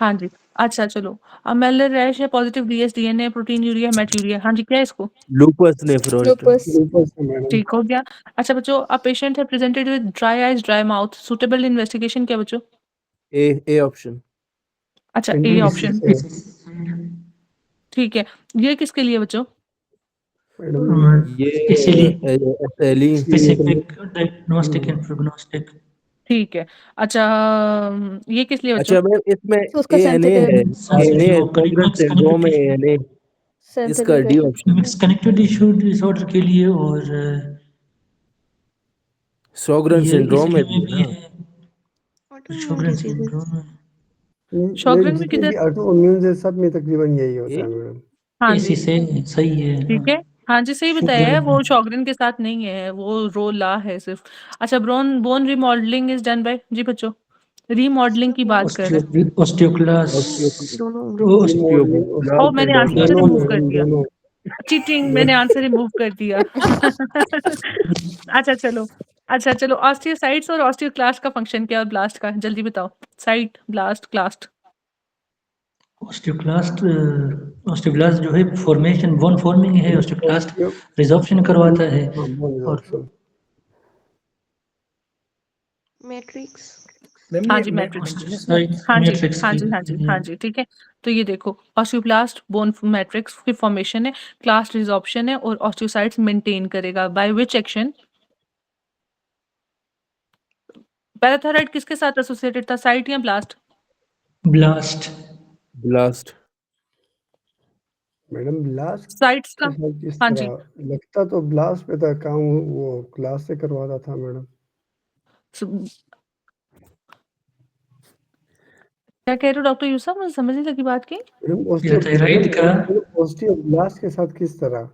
हाँ जी। अच्छा चलो, मेलर रैश है, positive DS DNA, protein urea, hematuria. हाँ जी, क्या है इसको? Lupus nephrosis. लूपस। लूपस है मैडम। ठीक हो गया। अच्छा बच्चों, अ पेशेंट है presented with dry eyes, dry mouth, suitable investigation क्या बच्चों? A option. अच्छा, ए ऑप्शन। ठीक है, ये किसके लिए बच्चों? मैडम ये इसीलिए SLE. Specific diagnostic and prognostic. ठीक है। अच्छा, ये किस लिए बच्चों? अच्छा मैम, इसमें उसका एएनए है, एएनए शॉगरेन सिंड्रोम है, एएनए। इसका डी ऑप्शन है। मिक्स कनेक्टिव टिश्यू डिसऑर्डर के लिए, और शॉगरेन ये सिंड्रोम इसके में भी में है भी ना। है शोगरेन सिंड्रोम में। शॉगरेन में जितने किधर? भी ऑटो इम्यून है सब में तकरीबन यही होता है मैडम। हाँ इसी जी, से सही है। ठीक है। हाँ जी, सही बताया है, वो शॉगरेन के साथ नहीं है, वो रोला है सिर्फ। अच्छा, bone bone remodelling is done by, जी बच्चों, रीमॉडलिंग की बात कर रहे हैं। ऑस्टियोक्लास्ट ओ, मैंने आंसर दोनों रिमूव कर मैडम दिया। दोनों। चीटिंग, मैंने आंसर रिमूव कर दिया। अच्छा चलो, अच्छा चलो, ऑस्टियोसाइट्स और ऑस्टियोक्लास्ट का फंक्शन क्या है, और ब्लास्ट का? जल्दी बताओ। Site, blast, clast. Osteoclast osteoblast जो है फॉर्मेशन, बोन फॉर्मिंग है। ऑस्टियोक्लास्ट रिजॉर्प्शन करवाता है। हाँ बोन और ऑप्शन। मैट्रिक्स। हाँ जी, मैट्रिक्स। ऑस्टियोसाइट्स हाँ जी, मैट्रिक्स हाँ की। जी, हाँ जी, हाँ जी, ठीक है। तो ये देखो, ऑस्टियोब्लास्ट बोन मैट्रिक्स की फॉर्मेशन है, क्लास्ट रिजॉर्प्शन है, और ऑस्टियोसाइट्स मेंटेन करेगा बाय विच एक्शन? पैराथायराइड किसके साथ एसोसिएटेड था, साइट या blast? Blast. Blast. Madam blast sites का? के साथ किस हाँ जी। तरह लगता तो ब्लास्ट पे था काम, वो क्लास से करवाता था मैडम। क्या कह रहे हो डॉक्टर यूसुफ, मुझे समझ नहीं लगी बात की। मैडम पैराथायराइड का ऑस्टियोब्लास्ट के साथ किस तरह?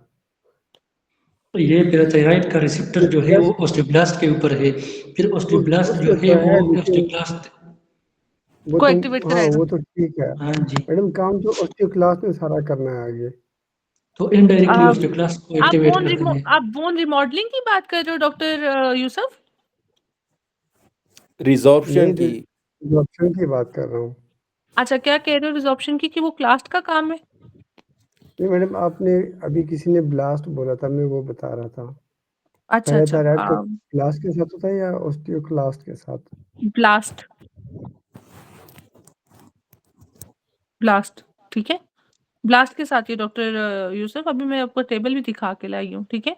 ये पैराथायराइड का रिसेप्टर जो है वो ऑस्टियोब्लास्ट के ऊपर है। फिर ऑस्टियोब्लास्ट जो है वो ऑस्टियोब्लास्ट वो को तो एक्टिवेट हाँ कराएगा। वो तो ठीक है हाँ जी। मैडम, काम तो ऑस्टियोक्लास्ट में सारा करना है आगे। तो इनडायरेक्टली आप ऑस्टियोक्लास्ट को आप एक्टिवेट बोन कर देंगे। आप बोन रिमॉडलिंग की बात कर रहे हो डॉक्टर यूसुफ? रिजॉर्प्शन की। नहीं, ऑप्शन की बात कर रहा हूँ। अच्छा, क्या कह रहे हो रिजॉर्प्शन की, कि वो क्लास्ट का काम है? नहीं मैडम, आपने अभी किसी ने ब्लास्ट बोला था, मैं वो बता रहा था। अच्छा पहले अच्छा, थायराइड का ब्लास्ट के साथ होता है या ऑस्टियोक्लास्ट के साथ? ब्लास्ट, ब्लास्ट, ठीक है, ब्लास्ट के साथ ही डॉक्टर यूसुफ, अभी मैं आपको टेबल भी दिखा के लाई हूँ, ठीक है।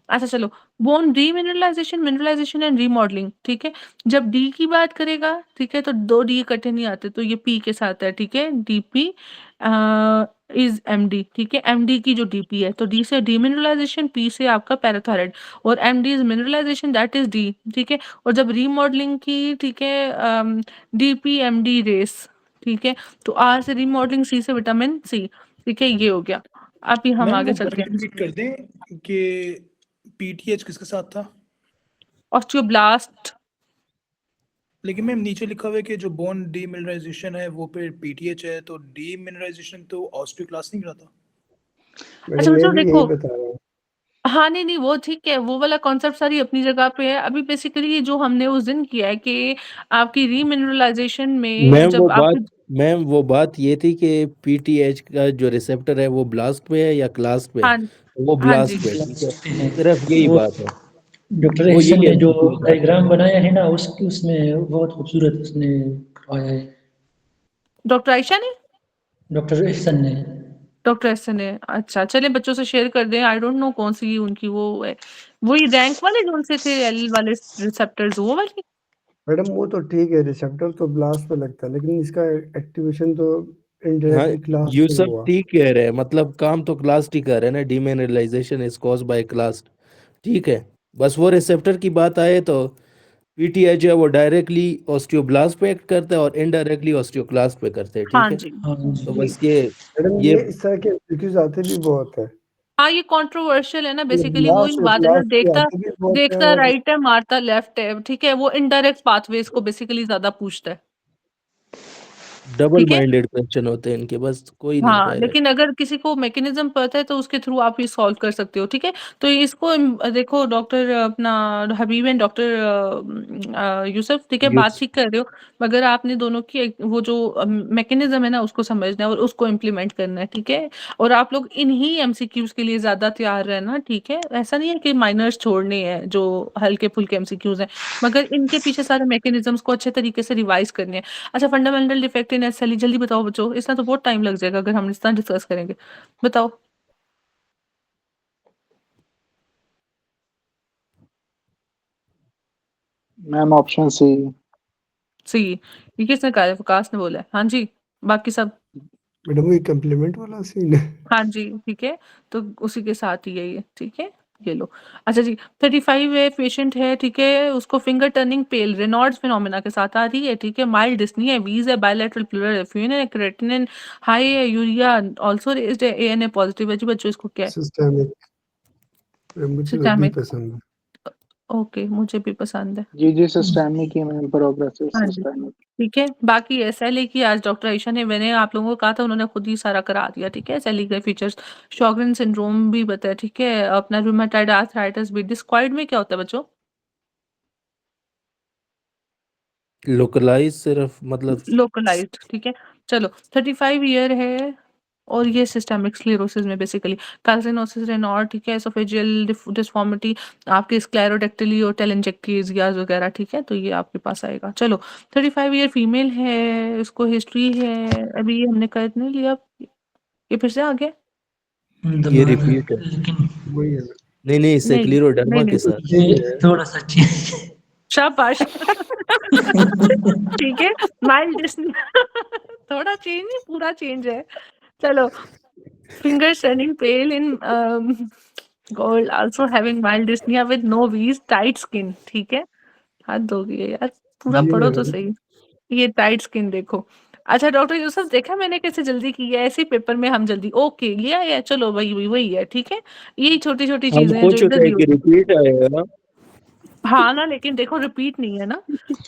अच्छा चलो, bone remineralisation, mineralisation and remodelling, ठीक है। जब डी की बात करेगा, ठीक है, तो दो डी इकट्ठे नहीं आते, तो ये पी के साथ है, ठीक है, डीपी इज एमडी, ठीक है। एमडी की जो डीपी है, तो डी से डीमिनरलाइजेशन, पी से आपका पैराथायराइड, और MD is mineralisation, that is D, ठीक है। और जब रीमॉडलिंग की, ठीक है, डीपी एमडी रेस, ठीक है, तो आर से रीमॉडलिंग, सी से विटामिन सी, ठीक है, ये हो गया। अभी हम मैम आगे वो चलते हैं। रिपीट कर दें कि पीटीएच किसके साथ था? ऑस्टियोब्लास्ट। लेकिन मैम नीचे लिखा हुआ है कि जो बोन डीमिनरलाइजेशन है वो पे पीटीएच है, तो डीमिनरलाइजेशन तो ऑस्टियोक्लास्ट नहीं कराता। अच्छा मैडम मैं बच्चों भी देखो, यही बता रहा हूँ। हाँ नहीं नहीं, वो ठीक है, वो वाला कॉन्सेप्ट सारी अपनी जगह पे है। अभी बेसिकली जो हमने उस दिन किया है कि आपकी रीमिनरलाइजेशन में जब आपकी, मैम वो बात ये थी कि पीटीएच का जो रिसेप्टर है वो ब्लास्ट पे है या क्लास पे है? हाँ वो हाँ जी, ब्लास्ट पे, ठीक है, सिर्फ यही वो बात है। डॉक्टर वो एहसन यही ने जो है। डायग्राम बनाया है ना, उसकी उसमें बहुत खूबसूरत उसने करवाया है। डॉक्टर आयशा ने, डॉक्टर एहसन ने। डॉक्टर एस ने, अच्छा चलिए बच्चों से शेयर कर दें, आई डोंट नो कौन सी उनकी वो है, वही रैंक वाले जो उनसे थे, एल वाले रिसेप्टर्स, वो वाली। मैडम वो तो ठीक है, रिसेप्टर तो ब्लास्ट पे लगता है, लेकिन इसका एक्टिवेशन तो हाँ, इनडायरेक्टली क्लास यू से सब हुआ। ठीक कह रहे हैं, मतलब काम तो क्लास्ट ही कर रहे हैं ना, डीमिनरलाइजेशन इज कॉज बाय क्लास्ट, ठीक है। बस वो रिसेप्टर की बात आए तो पीटीएच जो है वो डायरेक्टली ऑस्टियोब्लास्ट पे एक्ट करता है और इनडायरेक्टली ऑस्टियोक्लास्ट पे करते हैं, हाँ ठीक है। जी, हाँ तो जी। बस ये मैडम ये ये इस तरह के एप्लीकेशन आते भी बहुत है। हाँ ये कंट्रोवर्शियल है ना, ये बेसिकली वही ब्लास्ट बात है ना, ब्लास्ट के देखता आते भी बहुत है देखता और राइट है, मारता लेफ्ट है, ठीक है, वो इनडायरेक्ट पाथवेज को बेसिकली ज्यादा पूछता है। डबल ठीक है? माइंडेड क्वेश्चन होते हैं इनके, बस कोई नहीं हाँ, पाएगा। लेकिन अगर किसी को मैकेनिज़्म पता है तो उसके थ्रू आप ये सॉल्व कर सकते हो, ठीक है? तो इसको देखो डॉक्टर अपना हबीब एंड डॉक्टर यूसुफ, ठीक है, बात यूस ठीक कर रहे हो, मगर आपने दोनों की वो जो मैकेनिज़्म है ना उसको समझना है और उसको इम्प्लीमेंट करना है, ठीक है? और आप लोग इन्हीं एमसीक्यूज़ के लिए ज़्यादा तैयार रहना, ठीक है? ऐसा नहीं है कि माइनर्स छोड़ने हैं जो हल्के-फुल्के एमसीक्यूज़ हैं, मगर इनके पीछे सारे मैकेनिज़्म्स को अच्छे तरीके से रिवाइज़ करने हैं। अच्छा, फंडामेंटल डिफेक्ट इन एसएलई जल्दी बताओ बच्चों, इसमें तो बहुत टाइम लग जाएगा अगर हम इतना डिस्कस करेंगे। बताओ। Ma'am option C. सी, ये किसने कहा है? विकास ने बोला है। हाँ जी, बाकी सब? मैडम ये कम्प्लीमेंट वाला सीन है। हाँ जी, ठीक है, तो उसी के साथ ही है ये, ठीक है? ये लो। अच्छा जी, 35 है, पेशेंट है, ठीक है, उसको फिंगर टर्निंग पेल रेनॉल्ड्स फिनोमेना के साथ आ रही है, ठीक है, माइल्ड डिस्नी है, वीज़ है, बायलैटरल प्लूरल एफ्यूजन है, क्रेटिनिन हाई है, यूरिया ऑल्सो रेज़्ड है, एएनए पॉजिटिव है जी बच्चों, इसको क्या है? सिस्टमिक। मुझे तो बी सिस्टैमिक। पसंद है। ओके, मुझे भी पसंद है। जी सिस्टेमिक ही मैम, प्रोग्रेसिव हाँ जी, सिस्टेमिक। ठीक है। बाकी एसएलए की आज डॉक्टर आयशा ने, मैंने आप लोगों को कहा था, उन्होंने खुद ही सारा करा दिया, ठीक है? एसएलए के फीचर्स, शॉगरेन सिंड्रोम भी बताया, ठीक है? अपना रूमेटाइड आर्थराइटिस भी। डिस्क्वाइड में क्या होता है बच्चों? लोकलाइज सिर्फ मतलब लोकलाइज्ड, ठीक है? चलो, 35 ईयर है और ये सिस्टेमिक स्क्लेरोसिस में बेसिकली कार्सिनोसिस रेनॉल्ड, ठीक है? एसोफेजियल डिस्फॉर्मिटी, आपके स्क्लेरोडेक्टिली और टेलेंजेक्टेसियाज वगैरह, ठीक है? तो ये आपके पास आएगा। चलो, 35 ईयर फीमेल है, इसको हिस्ट्री है, अभी ये हमने कर नहीं लिया, ये फिर से आ गया? ये दमा रिपीट है। लेकिन वही है। नहीं, इससे नहीं, क्लियरोडर्मा नहीं, के नहीं। साथ। ये थोड़ा सा चेंज शाबाश। ठीक है, माइल्ड डिस्नी। थोड़ा चेंज नहीं, पूरा चेंज है। चलो, fingers turning pale in gold, also having mild dyspnea with no V's, tight skin, ठीक है? हद हो गई है यार, पूरा जी पढ़ो तो मैडम। सही। ये टाइट स्किन देखो। अच्छा डॉक्टर यूसुफ, देखा मैंने कैसे जल्दी की है, ऐसे ही पेपर में हम जल्दी ओके लिया है, चलो वही वही वही है, ठीक है? यही छोटी-छोटी हम चीज़ें हैं जो खुश इधर होते नहीं हैं कि होती। रिपीट आएगा। हाँ ना, लेकिन देखो रिपीट नहीं है ना।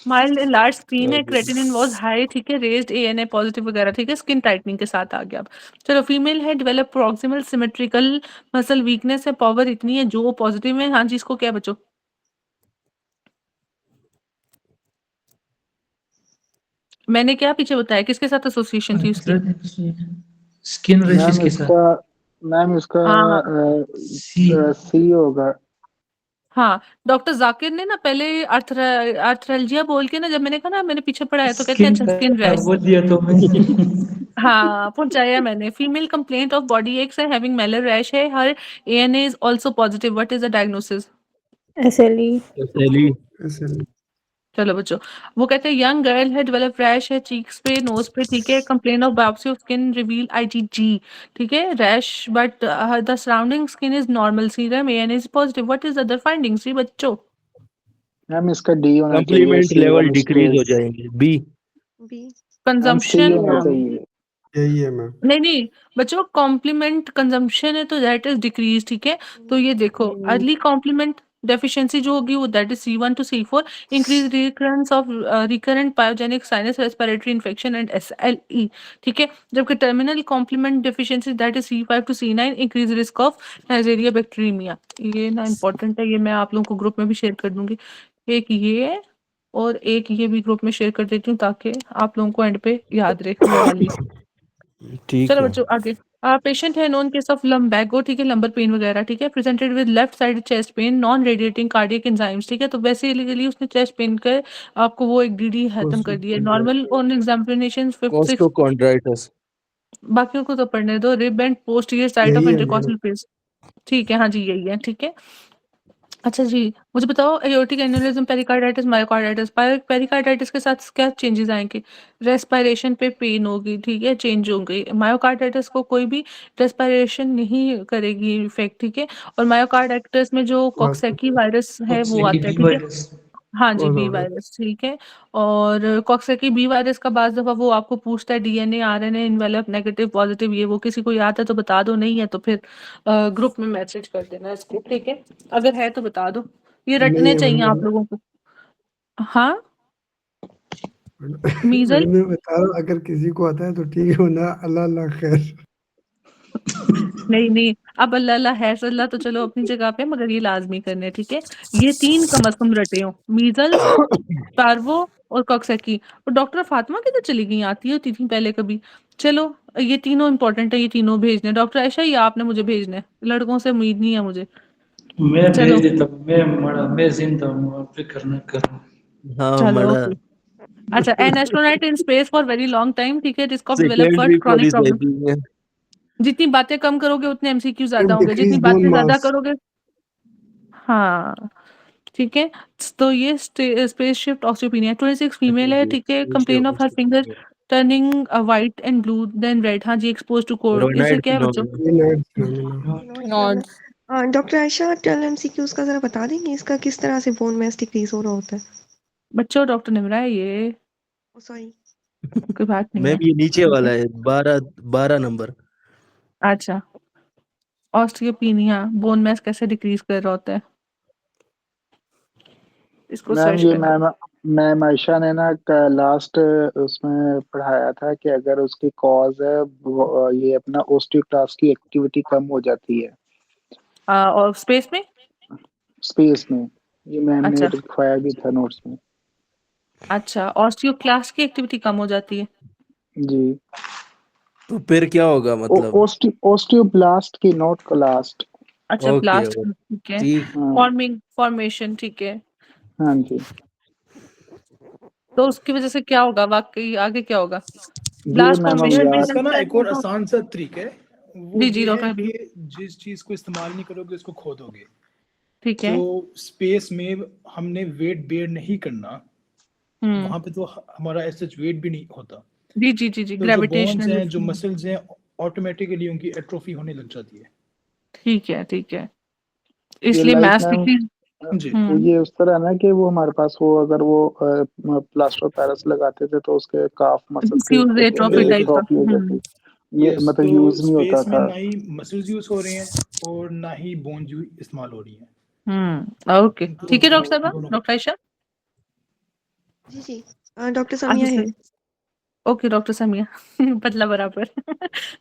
माइल्ड लार्ज स्क्रीन है, क्रेटिनिन वाज हाई, ठीक है, रेज्ड एएनए पॉजिटिव वगैरह, ठीक है, स्किन टाइटनिंग के साथ आ गया अब। चलो, फीमेल है, develop proximal symmetrical muscle weakness है, पावर इतनी है जो पॉजिटिव है। हाँ जी, इसको क्या है बच्चों? मैंने क्या पीछे बताया, किसके साथ एसोसिएशन थी उसकी? स्किन रेशेस मैम के साथ। इसका हाँ, सी सी होगा। हाँ, डॉक्टर ज़ाकिर ने ना पहले आर्थराल्जिया बोल के ना, जब मैंने कहा ना मैंने पीछे पढ़ा है, तो कहते हैं स्किन अच्छा स्किन का रैश। बोल दिया तो मैं हाँ, पहुँचाया मैंने। Female complaint of body aches है, हैविंग मेलर रैश है, her ANA is also positive, what is the diagnosis? SLE. सैली ऐसे चलो बच्चों, वो कहते हैं यंग गर्ल है, डेवलप रैश है चीक्स पे, नोज पे, ठीक है, complain of biopsy of skin reveal IgG, ठीक है, rash but the surrounding skin is normal, serum ANA is positive, what is other findings जी बच्चों? मैम इसका डी होना चाहिए, कंप्लीमेंट लेवल सीरम डिक्रीज हो स्ट्रेस। जाएंगे। बी। बी। मैम सी consumption, होना चाहिए। यही है मैम। नहीं नहीं बच्चों, कॉम्प्लीमेंट कंजम्पशन है तो दैट इज डिक्रीज, ठीक है? तो ये देखो, अर्ली कॉम्प्लीमेंट डेफिशिएंसी जो होगी वो that is C1 to C4, increase recurrence of recurrent pyogenic sinus respiratory infection and SLE, ठीक है? जबकि terminal complement deficiency that is C5 to C9, increase risk of Neisseria bacteraemia. ये ना important है, ये मैं आप लोगों को ग्रुप में भी शेयर कर दूंगी। एक ये और एक ये भी ग्रुप में शेयर कर देती हूँ ताकि आप लोगों को एंड पे याद रहे ये वाली। ठीक चलो है। बच्चों आगे। पेशेंट है नॉन केस ऑफ लम्बैगो, ठीक है, लंबर पेन वगैरह, ठीक है, presented with left side chest pain, non radiating cardiac enzymes, ठीक है? तो बेसिकली उसने चेस्ट पेन का आपको वो एक डीडी खत्म कर दिया, normal on examination 5th 6th। कोस्टोकॉन्ड्राइटिस। बाकियों को तो पढ़ने दो। Rib end posterior side of यही है मैडम। इंटरकॉस्टल फेस, ठीक है, हाँ जी यही है, ठीक है? अच्छा जी, मुझे बताओ एयोर्टिक एन्युरिज्म, पेरिकार्डाइटिस, मायोकार्डाइटिस, पेरिकार्डाइटिस के साथ क्या चेंजेस आएंगे? रेस्पिरेशन पे पेन होगी, ठीक है, चेंज होंगी। मायोकार्डाइटिस को कोई भी रेस्पिरेशन नहीं करेगी इफेक्ट, ठीक है? और मायोकार्डाइटिस में जो बस कॉक्सैकी वायरस है वो टॉक्सिक आता है, बी ठीक है? वायरस। हाँ जी, बहुत बी हो गया। वायरस, ठीक है। और कॉक्सैकी बी वायरस का बाज़ दफ़ा वो आपको पूछता है DNA, RNA, envelope, negative, positive, ये वो, किसी को याद है तो बता दो, नहीं है तो फिर ग्रुप में मैसेज कर देना इसको, ठीक है? अगर है तो बता दो, ये नहीं रटने है चाहिए मैडम। आप लोगों को। हाँ, मीजल मैं बता रहा हूँ, अगर किसी को आता है तो ठीक है, वरना अल्लाह अल्लाह खैर। नहीं नहीं, अब अल्लाह अल्लाह है सल्ला तो चलो अपनी जगह पे, मगर ये लाजमी करने, ठीक है। ये 3 कम से कम रटे हो, मीजल्स, पार्वो और कॉक्सैकी। और डॉक्टर फातिमा किधर चली गई? आती होती थी पहले कभी। चलो, ये तीनों इंपॉर्टेंट है, ये तीनों भेजने। डॉक्टर आयशा, ये आपने मुझे भेजने, लड़कों से उम्मीद नहीं है मुझे। मैं चलो भेज देता हूँ, मैं जिंदा हूँ, आप फिक्र न करो। हाँ चलो मड़ा ओके। अच्छा, an astronaut in space for very long time, ठीक है, जिसको develop for secondary chronic problem. Polycycle है। जितनी बातें कम करोगे उतने एमसीक्यू ज्यादा होंगे, जितनी डिक्रीज बोन बातें ज्यादा मास। करोगे। हाँ, ठीक है। तो ये स्पेस शिफ्ट ऑस्टियोपिनिया 26 फीमेल है, ठीक है। Complain of her finger turning white and blue then red. हाँ जी, एक्सपोज टू कोल्ड। इससे रोनाइड क्या है बच्चों? फिनोमेना। ये not phenomena. Notes doctor Ayesha, 12 MCQs का जरा बता देंगे इसका किस तरह से बोन मैस डिक्रीज हो रहा होता है? बच्चों, डॉक्टर निमरा है ये, सॉरी। कोई बात नहीं मैम है, ये नीचे ठीक वाला है। है, 12 नंबर। अच्छा, ऑस्टियोपिनिया बोन मैस कैसे डिक्रीज कर रहा होता है, इसको मैम सर्च ये करना। मैम आयशा ने ना लास्ट उसमें पढ़ाया था कि अगर उसकी कॉज है ये अपना ओस्टियोक्लास्ट की एक्टिविटी कम हो जाती है और स्पेस में? स्पेस में। ये मैम ने अच्छा लिखवाया भी था नोट्स में। अच्छा, ऑस्टियोक्लास्ट की एक्टिविटी कम हो जाती है। जी। तो फिर क्या होगा मतलब? ओस्टियोब्लास्ट की, नॉट क्लास्ट। अच्छा, ओके ब्लास्ट, ओके, ठीक है। ठीक। हाँ। फॉर्मेशन, ठीक है। हाँ जी। तो उसकी वजह से क्या होगा वाकई, आगे क्या होगा? ये ब्लास्ट मैम अब फॉर्मेशन मैम याद। इसका ना एक और रीजन। आसान सा तरीका है, वो जी जी, ये है डॉक्टर अभी, कि जिस चीज को इस्तेमाल नहीं करोगे उसको खोदोगे। ठीक तो है। स्पेस में हमने वेट बेयर नहीं करना, हम्म, वहां पे तो हमारा ऐसा वेट भी नहीं होता। जी जी जी जी, तो जो बोन्स ग्रेविटेशनल। हैं, जो मसल्स हैं, ऑटोमेटिकली उनकी एट्रोफी होने लग जाती है। ठीक है ठीक है, ये इसलिए लाइक मैथ मैम डिक्रीज। जी। हम्म, ये उस तरह है ना कि वो हमारे पास वो अगर वो प्लास्टर ऑफ पेरिस लगाते थे तो उसके काफ मसल के फ्यूज एट्रोफी टाइप का। एट्रोफी हो जाती। ये यस, मतलब तो यूज नहीं होता स्पेस में था। ना ही मसल्स यूज हो रहे हैं और ना ही बोन इस्तेमाल हो रही हैं। ओके, तो ठीक है डॉक्टर साहब, दोनों। डॉक्टर आयशा। जी जी, डॉक्टर अच्छा सामिया है। सर, ओके डॉक्टर समिया पतला बराबर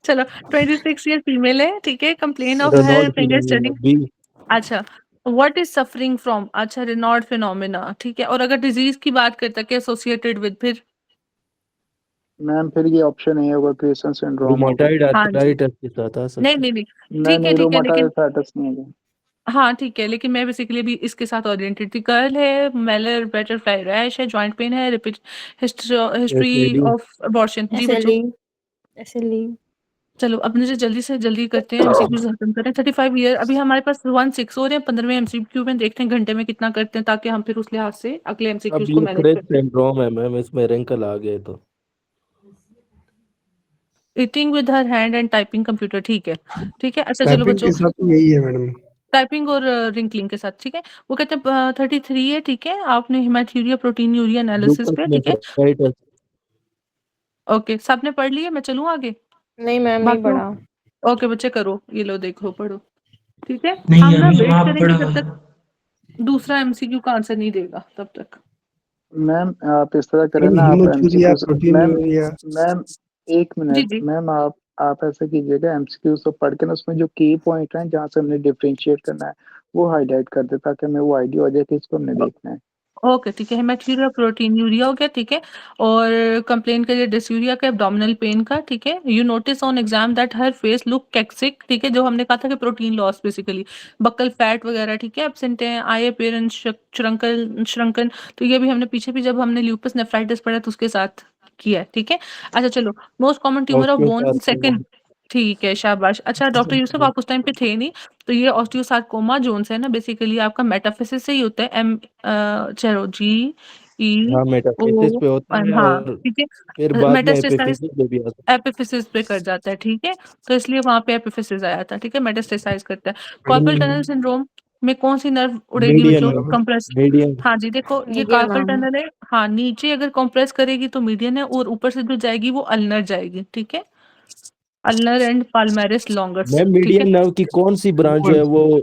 चलो, 26 ईयर फीमेल है, ठीक है। Complain of her Raynaud fingers phenomena turning. B. अच्छा, व्हाट इज सफरिंग फ्रॉम? अच्छा, रेनॉल्ड फिनोमेना, ठीक है। और अगर डिजीज की बात करते हैं, एसोसिएटेड विद, फिर? मैम फिर ये ऑप्शन ए होगा, क्रिएशन सिंड्रोम होगा। रूमेटाइड हाँ जी, आर्थराइटिस के साथ आ नहीं सकता है। नहीं नहीं, नहीं ठीक है नहीं, ठीक है, रोमाटाइड लेकिन आर्थराइटिस नहीं होगा। हाँ ठीक है, लेकिन मैं बेसिकली भी इसके साथ ओरिएंटेड थी। कर्ल है, मेलर बटरफ्लाई रैश है, जॉइंट पेन है, repeat history SLE. Of abortion. जी बच्चों, एसएलई। एसएलई। चलो अब मुझे जल्दी से जल्दी करते हैं, एमसीक्यू खत्म करें। 35 ईयर, अभी हमारे पास 16 हो रहे हैं। 15वें एमसीक्यू में देखते हैं घंटे में कितना करते हैं, ताकि हम फिर उस लिहाज से अगले अब एमसीक्यूज को ये मैनेज क्रेच कर सकें। सिंड्रोम है मैम, इसमें रिंकल आ गए तो। Eating with her hand and typing computer, ठीक है ठीक है। अच्छा चलो टाइपिंग बच्चों, के साथ तो यही है मैडम। टाइपिंग और रिंकलिंग के साथ, ठीक है। वो कहते हैं 33 है, ठीक है। आपने हिमैथ्यूरिया प्रोटीन यूरिया एनालिसिस लूपस पे, ठीक है। नेफ्राइटिस। ओके, सबने पढ़ लिया, मैं चलूँ आगे? नहीं मैम, नहीं बाकी पढ़ा। ओके बच्चे, करो, ये लो देखो पढ़ो, ठीक है। नहीं, हम ना अभी वेट आप करेंगे पढ़ा। जब तक दूसरा एमसीक्यू का आंसर नहीं देगा, तब तक। मैम आप इस तरह करें मैडम ना, आप haematuria, MCQs. Protein ma'am urea. Ma'am एक जी मिनट जी, मैम, आप ऐसे कीजिएगा, एमसीक्यूज तो पढ़ के ना उसमें जो की पॉइंट है जहाँ से हमने डिफरेंशिएट करना है वो हाईलाइट कर दे, ताकि हमें वो आइडिया हो जाए कि इसको हमने देखना है। ओके ठीक है। हिमैथ्यूरिया प्रोटीन यूरिया हो गया, ठीक है। और कंप्लेन करिए डिस्यूरिया का, एब्डोमिनल पेन का, ठीक है। You notice on exam that her face look cachexic, ठीक है। जो हमने कहा था कि protein loss basically, buccal fat वगैरह, ठीक है, एब्सेंट है। आई अपीयरेंस श्रंकन श्रंकन, तो ये भी हमने पीछे भी जब हमने ल्यूपस नेफ्राइटिस पढ़ा तो उसके साथ किया है, ठीक है। अच्छा चलो, most common tumour of bone, osteosarcoma. Second, ठीक है, शाबाश। अच्छा डॉक्टर यूसुफ, आप उस टाइम पे थे नहीं, तो ये ऑस्टियोसार्कोमा जोन्स है ना, बेसिकली आपका मेटाफिसिस से ही होता है। चलो, हाँ, मेटाफिजिक्स GEO, पे होता है हाँ और ठीक फिर है। बाद में मेटास्टेसाइज एपिफिजिक्स पे भी आता है। एपिफिसिस पे कर जाता है, ठीक है। तो इसलिए वहां पे एपिफिसिस आया था, ठीक है। मेटास्टेसाइज करता है। कार्पल टनल सिंड्रोम में कौन सी नर्व उड़ेगी मीडियन बच्चों? नर्व। Compress, median. हाँ जी, देखो ये मीडियम कार्पल नाम है। टनल है। हाँ, नीचे अगर कंप्रेस करेगी तो मीडियन है, और ऊपर से जो जाएगी वो अल्नर जाएगी, ठीक है। अल्नर एंड पाल्मेरिस लॉन्गस, मैम ठीक है। मीडियन नर्व की कौन सी ब्रांच जो है वो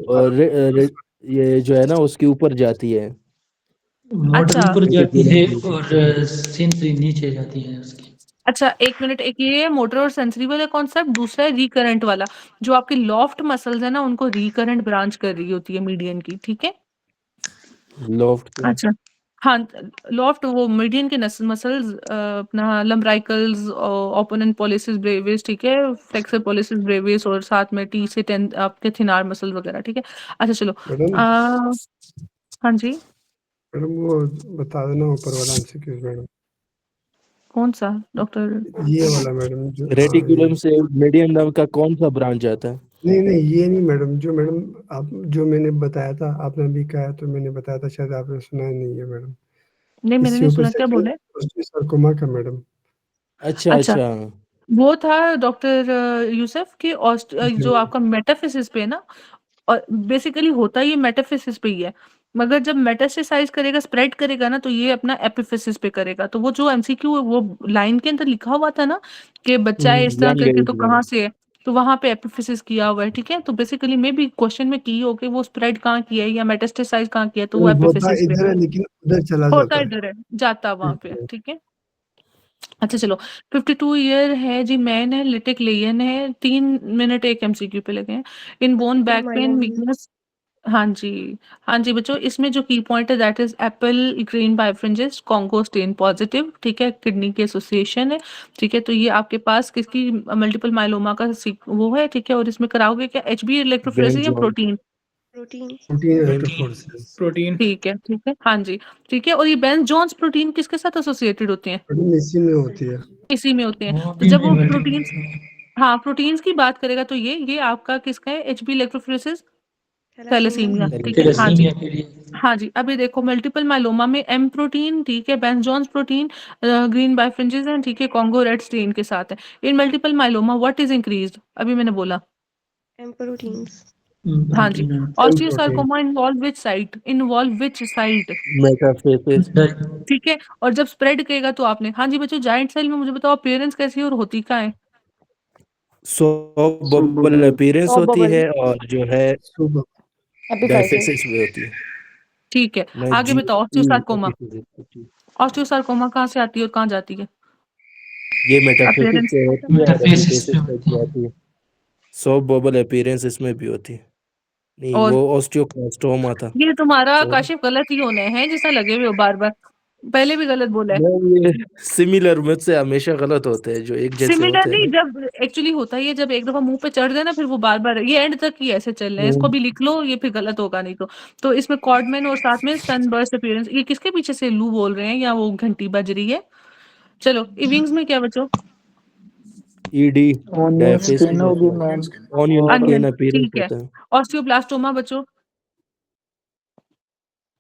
ये जो है ना उसके ऊपर जाती है? मॉडल अच्छा ऊपर जाती है और सेंसरी नीचे जाती है उसकी। अच्छा, एक मिनट, एक ये है मोटर और सेंसरी वाला कॉन्सेप्ट, दूसरा है रिकरेंट वाला। जो आपके लॉफ्ट मसल्स है ना, उनको रिकरेंट ब्रांच कर रही होती है मीडियन की, ठीक है। लॉफ्ट क्या? अच्छा, हाँ, लॉफ्ट वो मीडियन के मसल्स, अपना लम्ब्राइकल्स, ओपोनेंट पॉलिसिस ब्रेविस, ठीक है, फ्लेक्सर पॉलिसिस ब्रेविस, और साथ में टी से 10 आपके थिनार मसल वगैरह, ठीक है। अच्छा चलो, मैडम हाँ जी, मैडम वो बता देना ऊपर वाला एमसीक्यूज मैडम, कौन सा डॉक्टर? ये वाला मैडम जो हाँ ये रेटिकुलम से मीडियन नर्व का कौन सा ब्रांच आता है? नहीं नहीं ये नहीं मैडम, जो मैडम आप जो मैंने बताया था, आपने अभी कहा तो मैंने बताया था, शायद आपने सुना ही नहीं है मैडम। नहीं, मैंने इससे नहीं ऊपर सुना, क्या बोले? sarcoma का मैडम। अच्छा अच्छा, अच्छा। वो था डॉक्टर यूसुफ कि जो आपका मेटाफिजिक्स पे है ना, और बेसिकली होता ये मेटाफिजिक्स पे ही है, मगर जब मेटास्टेसाइज करेगा, स्प्रेड करेगा ना, तो ये अपना एपिफिसिस पे करेगा। तो वो जो एमसीक्यू वो लाइन के अंदर लिखा हुआ था ना कि बच्चा है इस तरह यंग करके, एज तो में। कहाँ से है, तो वहां पे एपिफिसिस किया हुआ है, ठीक है। तो बेसिकली मे भी क्वेश्चन में की हो कि वो स्प्रेड कहाँ किया है या मेटास्टेसाइज कहाँ किया है, तो वो होता एपिफिसिस पे इधर है लेकिन उधर चला होता जाता है। इधर है, जाता वहां पे, हम्म, ठीक है। अच्छा चलो, 52 ईयर है जी, मैन है, लिटिक लेयन है, 3 मिनट एक एमसीक्यू पे लगे हैं। In bone back pain minor weakness, हाँ जी, हाँ जी बच्चों, इसमें जो की पॉइंट है that is apple green birefringence Congo stain positive, ठीक है, किडनी की एसोसिएशन है, ठीक है। तो ये आपके पास किसकी मल्टीपल माइलोमा का वो है, ठीक है। और इसमें कराओगे क्या, एचबी बेन इलेक्ट्रोफोरेसिस या John. Protein? Protein. Protein Ben electrophoresis. Protein. ठीक है, हाँ जी, ठीक है। और ये बेंज जोन्स प्रोटीन किसके साथ एसोसिएटेड होते हैं? प्रोटीन इसी में होती है। इसी में होते हैं। वो तो भी जब नहीं वो प्रोटीन, मल्टीपल। हाँ, प्रोटीन्स की बात करेगा तो ये आपका किसका है, एचबी इलेक्ट्रोफोरेसिस, थैलासीमिया। थैलेसीमिया, ठीक है, हाँ जी। थैलेसीमिया के लिए। हाँ जी, अभी देखो मल्टीपल माइलोमा में एम प्रोटीन, ठीक है, Bence Jones protein, green birefringence हैं, ठीक है, कॉन्गो रेड स्टेन के साथ है। In multiple myeloma what is increased, अभी मैंने बोला, एम प्रोटीन्स। हाँ जी। Protein. M protein. Osteosarcoma involve which site, metaphysis. ठीक है। और जब स्प्रेड करेगा तो आपने, हाँ जी बच्चों, जाइंट सेल में मुझे बताओ अपीयरेंस कैसी है और होती क्या है? सॉफ्ट बबल अपीयरेंस सॉफ्ट होती बबल, है और जो है सुबह। एपिफाइटिस, डायफेसिस भी होती है। ठीक है। नहीं आगे जी, बताओ, ऑस्टियोसार्कोमा, एपिफिसिस होती है। ऑस्टियोसार्कोमा कहाँ से आती है और कहाँ जाती है? ये मेटाफेसिस अपीयरेंस, पे होती है और मेटाफेसिस पे एपिफिसिस पे होती भी है। होती है। सॉफ्ट बबल अपीयरेंस इसमें भी होती है। नहीं, और वो ऑस्टियोक्लास्टोमा था। ये तुम्हारा सॉरी। काशिफ गलत ही होने हैं जैसा लगे हुए हो बार बार, पहले भी गलत बोला है। नहीं, ये सिमिलर मुझसे हमेशा गलत होते हैं, जो एक जैसे सिमिलर होते हैं नहीं, ना। जब एक्चुअली होता ही है, जब एक दफा मुंह पे चढ़ जाए ना, फिर वो बार बार ये एंड तक ही ऐसे चल रहे हैं, इसको हम्म, भी लिख लो, ये फिर गलत होगा नहीं तो इसमें कॉर्डमैन और साथ में सनबर्स्ट अपीयरेंस, ये किसके पीछे से लू बोल रहे हैं या वो घंटी बज रही है? चलो, इविंग्स में क्या बच्चों? ईडी ऑनियन डायफेसिस स्किन होगी होता मैम। है। ऑनियन और अनियन, स्किन अपीयरेंस ठीक है। होता है। ऑस्टियोब्लास्टोमा बच्चों,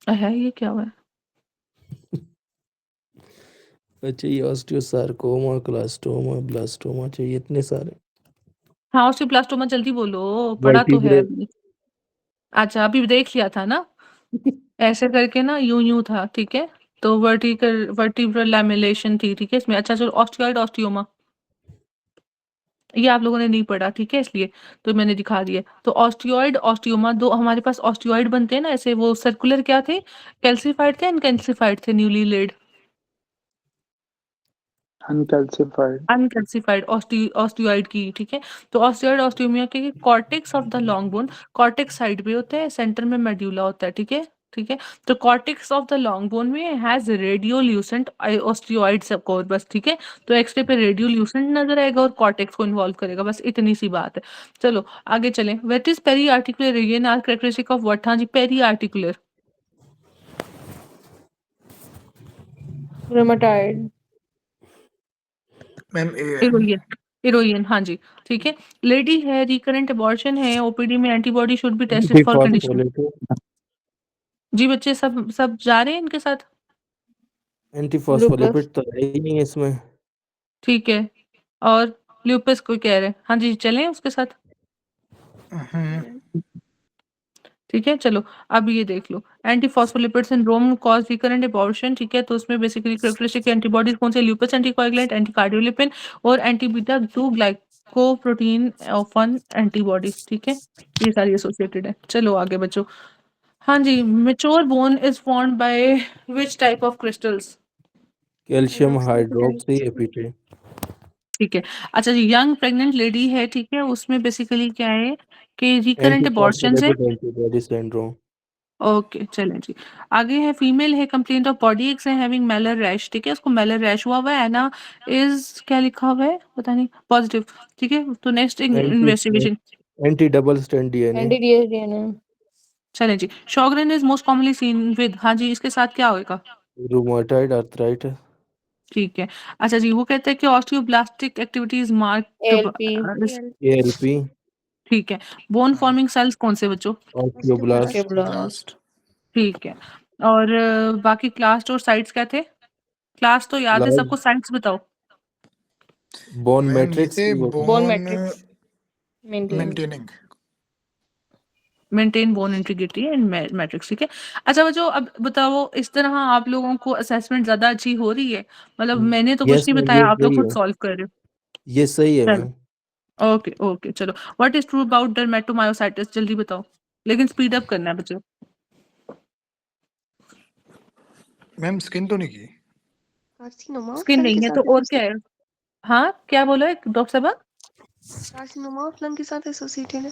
है ये क्या हुआ है? अच्छा, ये ऑस्टियोसार्कोमा, क्लास्टोमा, ब्लास्टोमा चाहिए, इतने सारे। हाँ, ऑस्टियोब्लास्टोमा जल्दी बोलो, पढ़ा तो है वर्टिब्रे। अभी। अच्छा, अभी देख लिया था ना, ऐसे करके ना, यूं यूं था, ठीक है। तो वर्टिब्रल लैमिनेशन थी, ठीक है इसमें। अच्छा चलो, ऑस्टियोइड ऑस्टियोमा, ये आप लोगों ने नहीं पढ़ा, ठीक है, इसलिए तो मैंने दिखा दिया। तो ऑस्टियोइड ऑस्टियोमा, दो हमारे पास ऑस्टियोइड बनते हैं ना ऐसे, वो सर्कुलर क्या थे, कैल्सिफाइड थे, इनकैल्सिफाइड थे, न्यूली लेड, अनकैल्सिफाइड। अनकैल्सिफाइड ऑस्टियोइड की, ठीक है। तो ऑस्टियोइड ऑस्टियोमिया के cortex of the long bone, cortex side पे होता है, सेंटर में मेड्यूला होता है, ठीक है, ठीक है। तो cortex of the long bone में हैज रेडियोल्यूसेंट ऑस्टियोइड्स ऑफ कोर्स, बस, ठीक है। तो एक्सरे पे रेडियोल्यूसेंट नजर आएगा और कॉर्टेक्स को इन्वॉल्व करेगा, बस इतनी सी बात है। चलो आगे चलें, what is peri articular region are characteristic of what, हाँ जी, peri articular rheumatoid. Ma'am erosion, erosion, हाँ जी, ठीक है। लेडी है, रिकरेंट अबॉर्शन है, ओपीडी में antibody should be tested for condition. Antiphospholipid. जी बच्चे, सब जा रहे हैं इनके साथ, लूपस। एंटीफॉस्फोलिपिड तो है ही नहीं इसमें। ठीक है। और ल्यूपस को कह रहे हैं, हाँ जी, चलें उसके साथ, ठीक है। चलो, अब ये देख लो, antiphospholipid syndrome cause recurrent abortion, ठीक है। तो उसमें बेसिकली कैरेक्टरिस्टिक एंटीबॉडीज कौन से, ल्यूपस एंटीकोएगुलेंट, एंटीकार्डियोलिपिन और anti beta 2 glycoprotein of 1 antibody, ठीक है। ये सारी एसोसिएटेड है। चलो आगे बच्चों, हाँ जी, mature bone is formed by which type of crystals? Calcium Peroxide, hydroxy calcium. Apatite. ठीक है। अच्छा जी, यंग प्रेग्नेंट लेडी है, ठीक है, उसमें बेसिकली क्या है कि रिकरेंट अबॉर्शंस है। Antiphospholipid antibody syndrome. ओके, चलें जी। आगे है फीमेल है, कंप्लेंट ऑफ बॉडी एक्स है हैविंग मेलर रैश, ठीक है, उसको मेलर रैश हुआ है ना, इज क्या लिखा हुआ है पता नहीं, पॉजिटिव, ठीक है। तो next anti investigation, anti double stand DNA. चलें जी। Sjogren is most commonly seen with, हाँ जी, इसके साथ क्या होएगा? Rheumatoid arthritis. ठीक है। अच्छा जी, वो कहते हैं कि ऑस्टियोब्लास्टिक एक्टिविटीज मार्क्ड, एएलपी। ठीक है। बोन फॉर्मिंग सेल्स कौन से बच्चों? ऑस्टियोब्लास्ट। ब्लास्ट। ठीक है। और बाकी क्लास्ट और साइट्स क्या थे? क्लास तो याद है लार्ज सबको, साइट्स बताओ। बोन मैम ये मैट्रिक्स थे की वो bone maintaining. Maintain bone integrity and matrix, ठीक है। अच्छा बच्चों, अब बताओ, इस तरह आप लोगों को असेसमेंट ज्यादा अच्छी हो रही है? मतलब मैंने तो कुछ यस नहीं मैम, बताया, ये आप लोग सही खुद है, सॉल्व कर रहे ये सही है हो। मैम। चलो, ओके ओके, चलो। What is true about dermatomyositis, जल्दी बताओ, लेकिन स्पीड अप करना है बच्चों। मैम स्किन तो नहीं की। कार्सिनोमा ऑफ स्किन लंग नहीं के है तो साथ और क्या है? हाँ, क्या बोला है डॉक्टर साहब? कार्सिनोमा ऑफ लंग के साथ एसोसिएटेड है।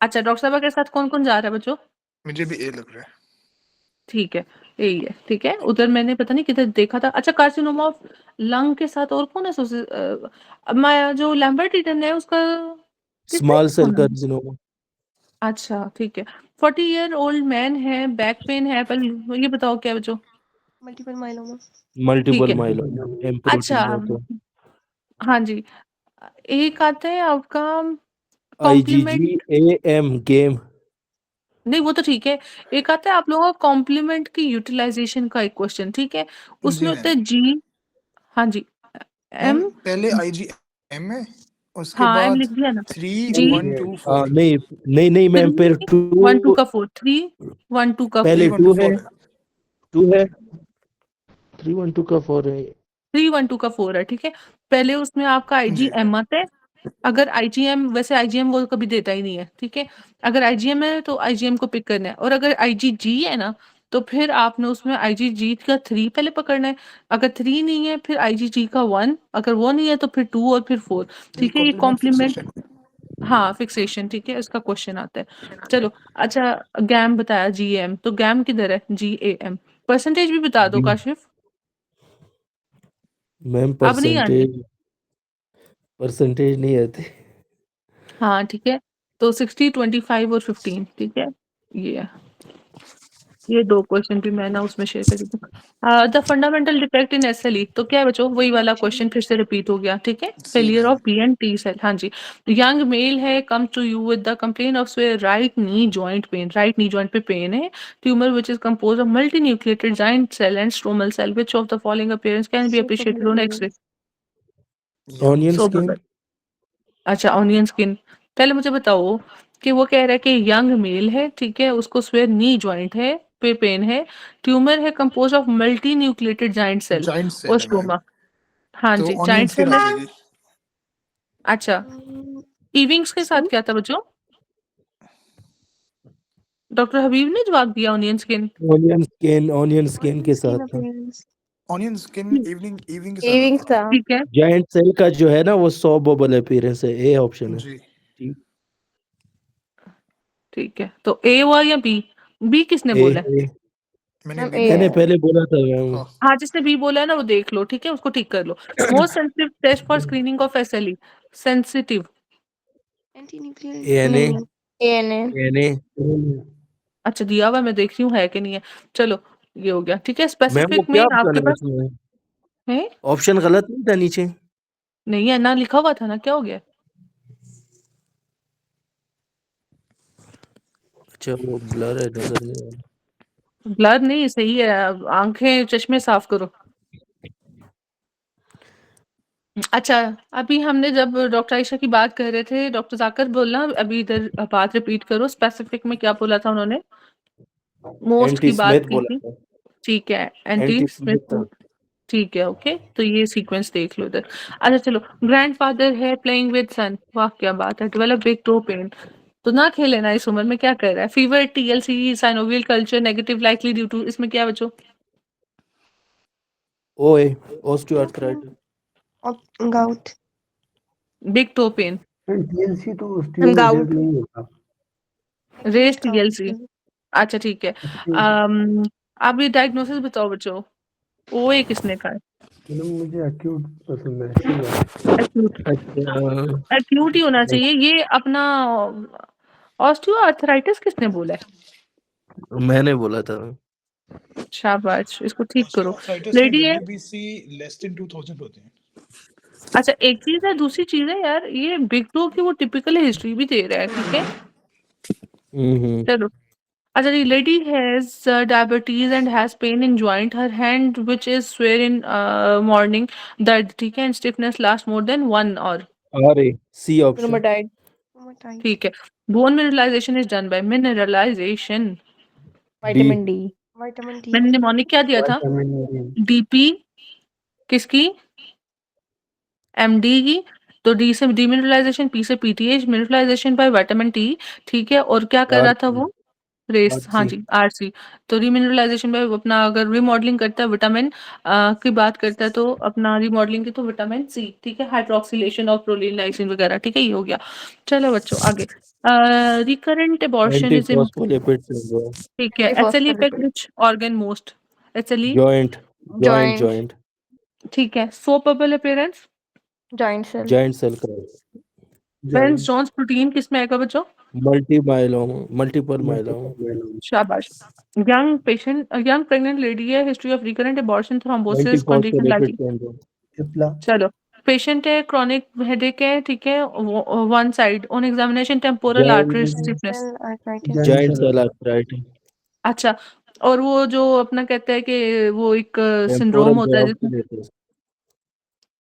अच्छा, डॉक्टर साहब के साथ कौन कौन जा रहा है बच्चों? मुझे भी ए लग रहा है। ठीक है, यही है, ठीक है। उधर मैंने पता नहीं किधर देखा था। अच्छा, कार्सिनोमा ऑफ लंग के साथ और कौन है? मैं जो लैम्बर्ट ईटन है उसका किसमें स्मॉल सेल होना है? कार्सिनोमा। अच्छा, ठीक है। 40 ईयर ओल्ड मैन है, बैक पेन है, पर ये बताओ क्या बच्चों? Multiple myeloma. ठीक मल्टीपल है। माइलोमा एम अच्छा, प्रोटीन है तो। हाँ जी। एक आता है आपका आईजीजी कॉम्प्लीमेंट, एएम गेम। नहीं वो तो ठीक है। एक आता है आप लोगों का कॉम्प्लीमेंट की यूटिलाइजेशन का एक क्वेश्चन, ठीक है। जी उसमें होता मैम। है जी, हाँ जी, मैम एम, पहले IgM है, उसके हाँ एम बाद लिख दिया ना, 3 जी, 1 2 4। नहीं नहीं नहीं फिर मैम, फिर 1 2 टू। का 4, 3 1 2 का 4, 3 पहले 1 2 टू है, 4 है। टू है, 312 का 4 है। 3 1 2 का 4 है, ठीक है। पहले उसमें आपका जी आईजीएम आता है। अगर आईजीएम, वैसे आईजीएम वो कभी देता ही नहीं है, ठीक है। अगर आईजीएम है तो आईजीएम को पिक करना है, और अगर आईजीजी है ना, तो फिर आपने उसमें आईजीजी का 3 पहले पकड़ना है। अगर 3 नहीं है फिर आईजीजी का 1, अगर वो नहीं है तो फिर 2 और फिर 4, ये ठीक है। ये कॉम्प्लीमेंट कॉम्प्लीमेंट, फिक्सेशन है। हाँ फिक्सेशन, ठीक है, इसका क्वेश्चन आता है। चलो, अच्छा, गैम बताया, जीएम, तो गैम किधर है? जीएएम। परसेंटेज भी बता दो जी काशिफ। मैम, अब नहीं आनी? परसेंटेज नहीं आते। हाँ ठीक है। तो 60 25 और 15, ठीक है। ये है। ये 2 क्वेश्चन भी मैं ना उसमें शेयर कर देती हूँ। The fundamental defect in SLE, तो क्या है बच्चों, वही वाला क्वेश्चन फिर से रिपीट हो गया, ठीक है। जी failure ma'am. Of B and T cell, हाँ जी। यंग मेल है, come to you with the complaint of right knee joint pain, right knee joint पे पेन है। Tumour which is composed of multi nucleated giant cell and stromal cell, which of the following appearance can be appreciated on x-ray? Young onion so skin. अच्छा, onion skin. पहले मुझे बताओ कि वो कह रहा है कि यंग मेल है, ठीक है, उसको स्वेयर नी जॉइंट है, पे पेन है, ट्यूमर है compose of multi nucleated giant cell giant और सेल है मैम, स्ट्रोमा, हाँ तो जी, ऑनियन जाइंट स्किन सेल आ है। जाएगी। अच्छा, इविंग्स के साथ स्किन, क्या था बच्चों? डॉक्टर हबीब ने जवाब दिया onion skin. Onion skin onion के स्किन साथ था। अपीयरेंस। ऑनियन स्किन इवनिंग के साथ आता ठीक है, जायंट सेल का जो है ना, वो 100 बबल अपीयरेंस है, ए ऑप्शन है। है। जी ठीक। ठीक है, तो ए हुआ या बी? बी किसने ए बोला है? ए मैंने भी मैंने बोला। पहले बोला था मैम। हाँ हाँ, जिसने बी बोला है ना वो देख लो, ठीक है, उसको ठीक कर लो। Most sensitive test for screening of SLE, sensitive. Anti nuclear ANA. नहीं। एएनए। अच्छा, दिया हुआ, मैं देख रही हूँ है कि नहीं है। चलो, ये हो गया, ठीक है। मैम वो स्पेसिफिक में क्या ऑप्शन आपके है पास इसमें? है? ऑप्शन गलत नहीं था नीचे? नहीं है ना, लिखा हुआ था ना, क्या हो गया? अच्छा, वो ब्लर है, नजर नहीं आ रहा। ब्लर नहीं, सही है। आंखें, चश्मे साफ करो। अच्छा, अभी हमने जब डॉक्टर आयशा की बात कर रहे थे, डॉक्टर जाकर बोलना, अभी इधर बात रिपीट करो, स्पेसिफिक में क्या बोला था उन्होंने? मोस्ट एंटी की बात स्मिथ की बोला थी, था। ठीक है। एंटी एंटी स्मिथ था। स्मिथ, ठीक है, ओके। तो ये सीक्वेंस देख लो इधर। अच्छा चलो, ग्रैंडफादर है प्लेइंग विद सन, वाह क्या बात है, डेवलप बिग टो पेन, तो ना खेले ना इस उम्र में, क्या कर रहा है? Fever, TLC, synovial culture negative likely due to, इसमें क्या बच्चों? OA osteoarthritis. Gout. Big toe pain, TLC तो ऑस्टियो में गाउट। रेयर नहीं होता। Raised TLC. अच्छा ठीक है। आप ये डायग्नोसिस बताओ बच्चों, ओए किसने कहा है? मतलब मुझे एक्यूट पसंद है ऐसी बात। एक्यूट, अच्छा एक्यूट ही होना चाहिए। ये अपना ऑस्टियोआर्थराइटिस किसने बोला है? मैंने बोला था। शाबाश, इसको ठीक करो। ऑस्टियोआर्थराइटिस में लेडी है। डब्ल्यूबीसी लेस देन 2000 होते हैं। अच्छा एक चीज है, दूसरी चीज है यार, ये बिग टो की वो टिपिकल हिस्ट्री भी दे रहा है, ठीक है? चलो। अच्छा जी, lady has diabetes and has pain in joint, her hand which is sore in morning, दर्द, ठीक है, and stiffness last more than 1 hour, अरे सी ऑप्शन। रूमेटाइड। ठीक है। Bone mineralization is done by mineralization, vitamin D. Vitamin D. मैंने mnemonic क्या दिया था? डीपी किसकी? एमडी की। तो डी से डीमिनरलाइजेशन, पी से PTH, mineralisation by vitamin T, ठीक है। और क्या कर रहा था वो? रेस, हाँ जी, आरसी। तो रीमिनरलाइजेशन में अपना अगर रिमॉडलिंग करता है विटामिन की बात करता है, तो अपना रिमॉडलिंग की तो विटामिन सी, ठीक है, हाइड्रोक्सिलेशन ऑफ प्रोलीन लाइसिन वगैरह, ठीक है, ये हो गया। चलो बच्चों आगे। Recurrent abortion is, antiphospholipid syndrome. ठीक है। Actually effect which organ most? Actually joint joint Joint. Joint ठीक है। So purple appearance, joint cell. Joint cell का बेंस जोन्स प्रोटीन किस में आएगा बच्चों? Multiple myeloma. शाबाश। Young patient, young pregnant lady है, history of recurrent abortion, thrombosis condition antiphospholipid like. Syndrome. चलो। पेशेंट है, क्रॉनिक हेडेक है, ठीक है, one side, on examination temporal artery stiffness. Joint cell arthritis. अच्छा। और वो जो अपना कहते हैं कि वो एक सिंड्रोम टेम्पोरल होता है जिसमें, डेऑक्सिनेसिस।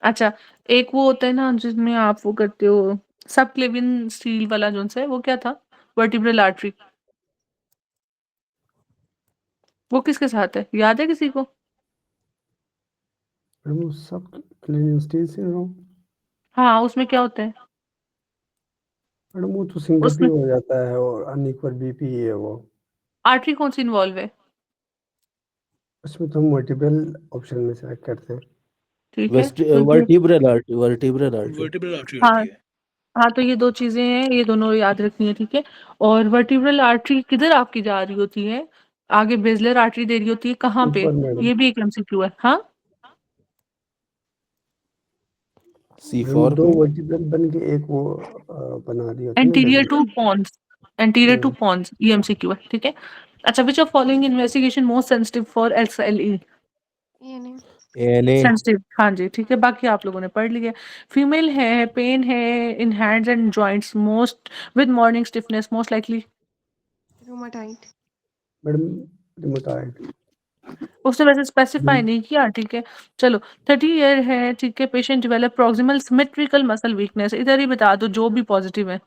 अच्छा, एक वो होता है ना जिसमें आप वो करते हो, सब क्लेविन स्टील वाला जोन से, वो क्या था? वर्टिब्रल आर्टरी, वो किसके साथ है, याद है किसी को? वो सब क्लिनिस्टीन सिंड्रोम। हाँ, उसमें क्या होता है? मैडम वो तो सिंगपी उसमें हो जाता है और अनइक्वल बीपी है वो। आर्टरी कौन सी इन्वॉल्व है? उसमें तो हम मल्टीपल ऑप्शन में सेलेक्ट करते हैं। ठीक है, तो ये, वर्टिब्रल आर्टरी। वर्टिब्रल आर्टरी हाँ होती है। हाँ, तो ये दो चीजें हैं, ये दोनों याद रखनी है, ठीक है। और वर्टिब्रल आर्टरी किधर आपकी जा रही होती है? आगे बेजलर आर्टरी दे रही होती है, कहाँ पे? ऊपर मैडम। ये भी एक एमसीक्यू है। हाँ, C4 दो में वर्टिब्रल बन के एक वो बना दी होती है ना anterior to double. Pons, anterior to pons, ये एमसीक्यू है, ठीक है। अच्छा, which of following investigation most sensitive for SLE? ये नहीं। एनए। सेंसिटिव, हाँ जी, ठीक है, बाकी आप लोगों ने पढ़ लिया। फीमेल है, पेन है in hands and joints most with morning stiffness most likely, rheumatoid. Madam rheumatoid. उसने वैसे स्पेसिफाई नहीं किया, ठीक है। चलो। 30 ईयर है, ठीक है, patient develop proximal symmetrical muscle weakness, इधर ही बता दो जो भी पॉजिटिव है।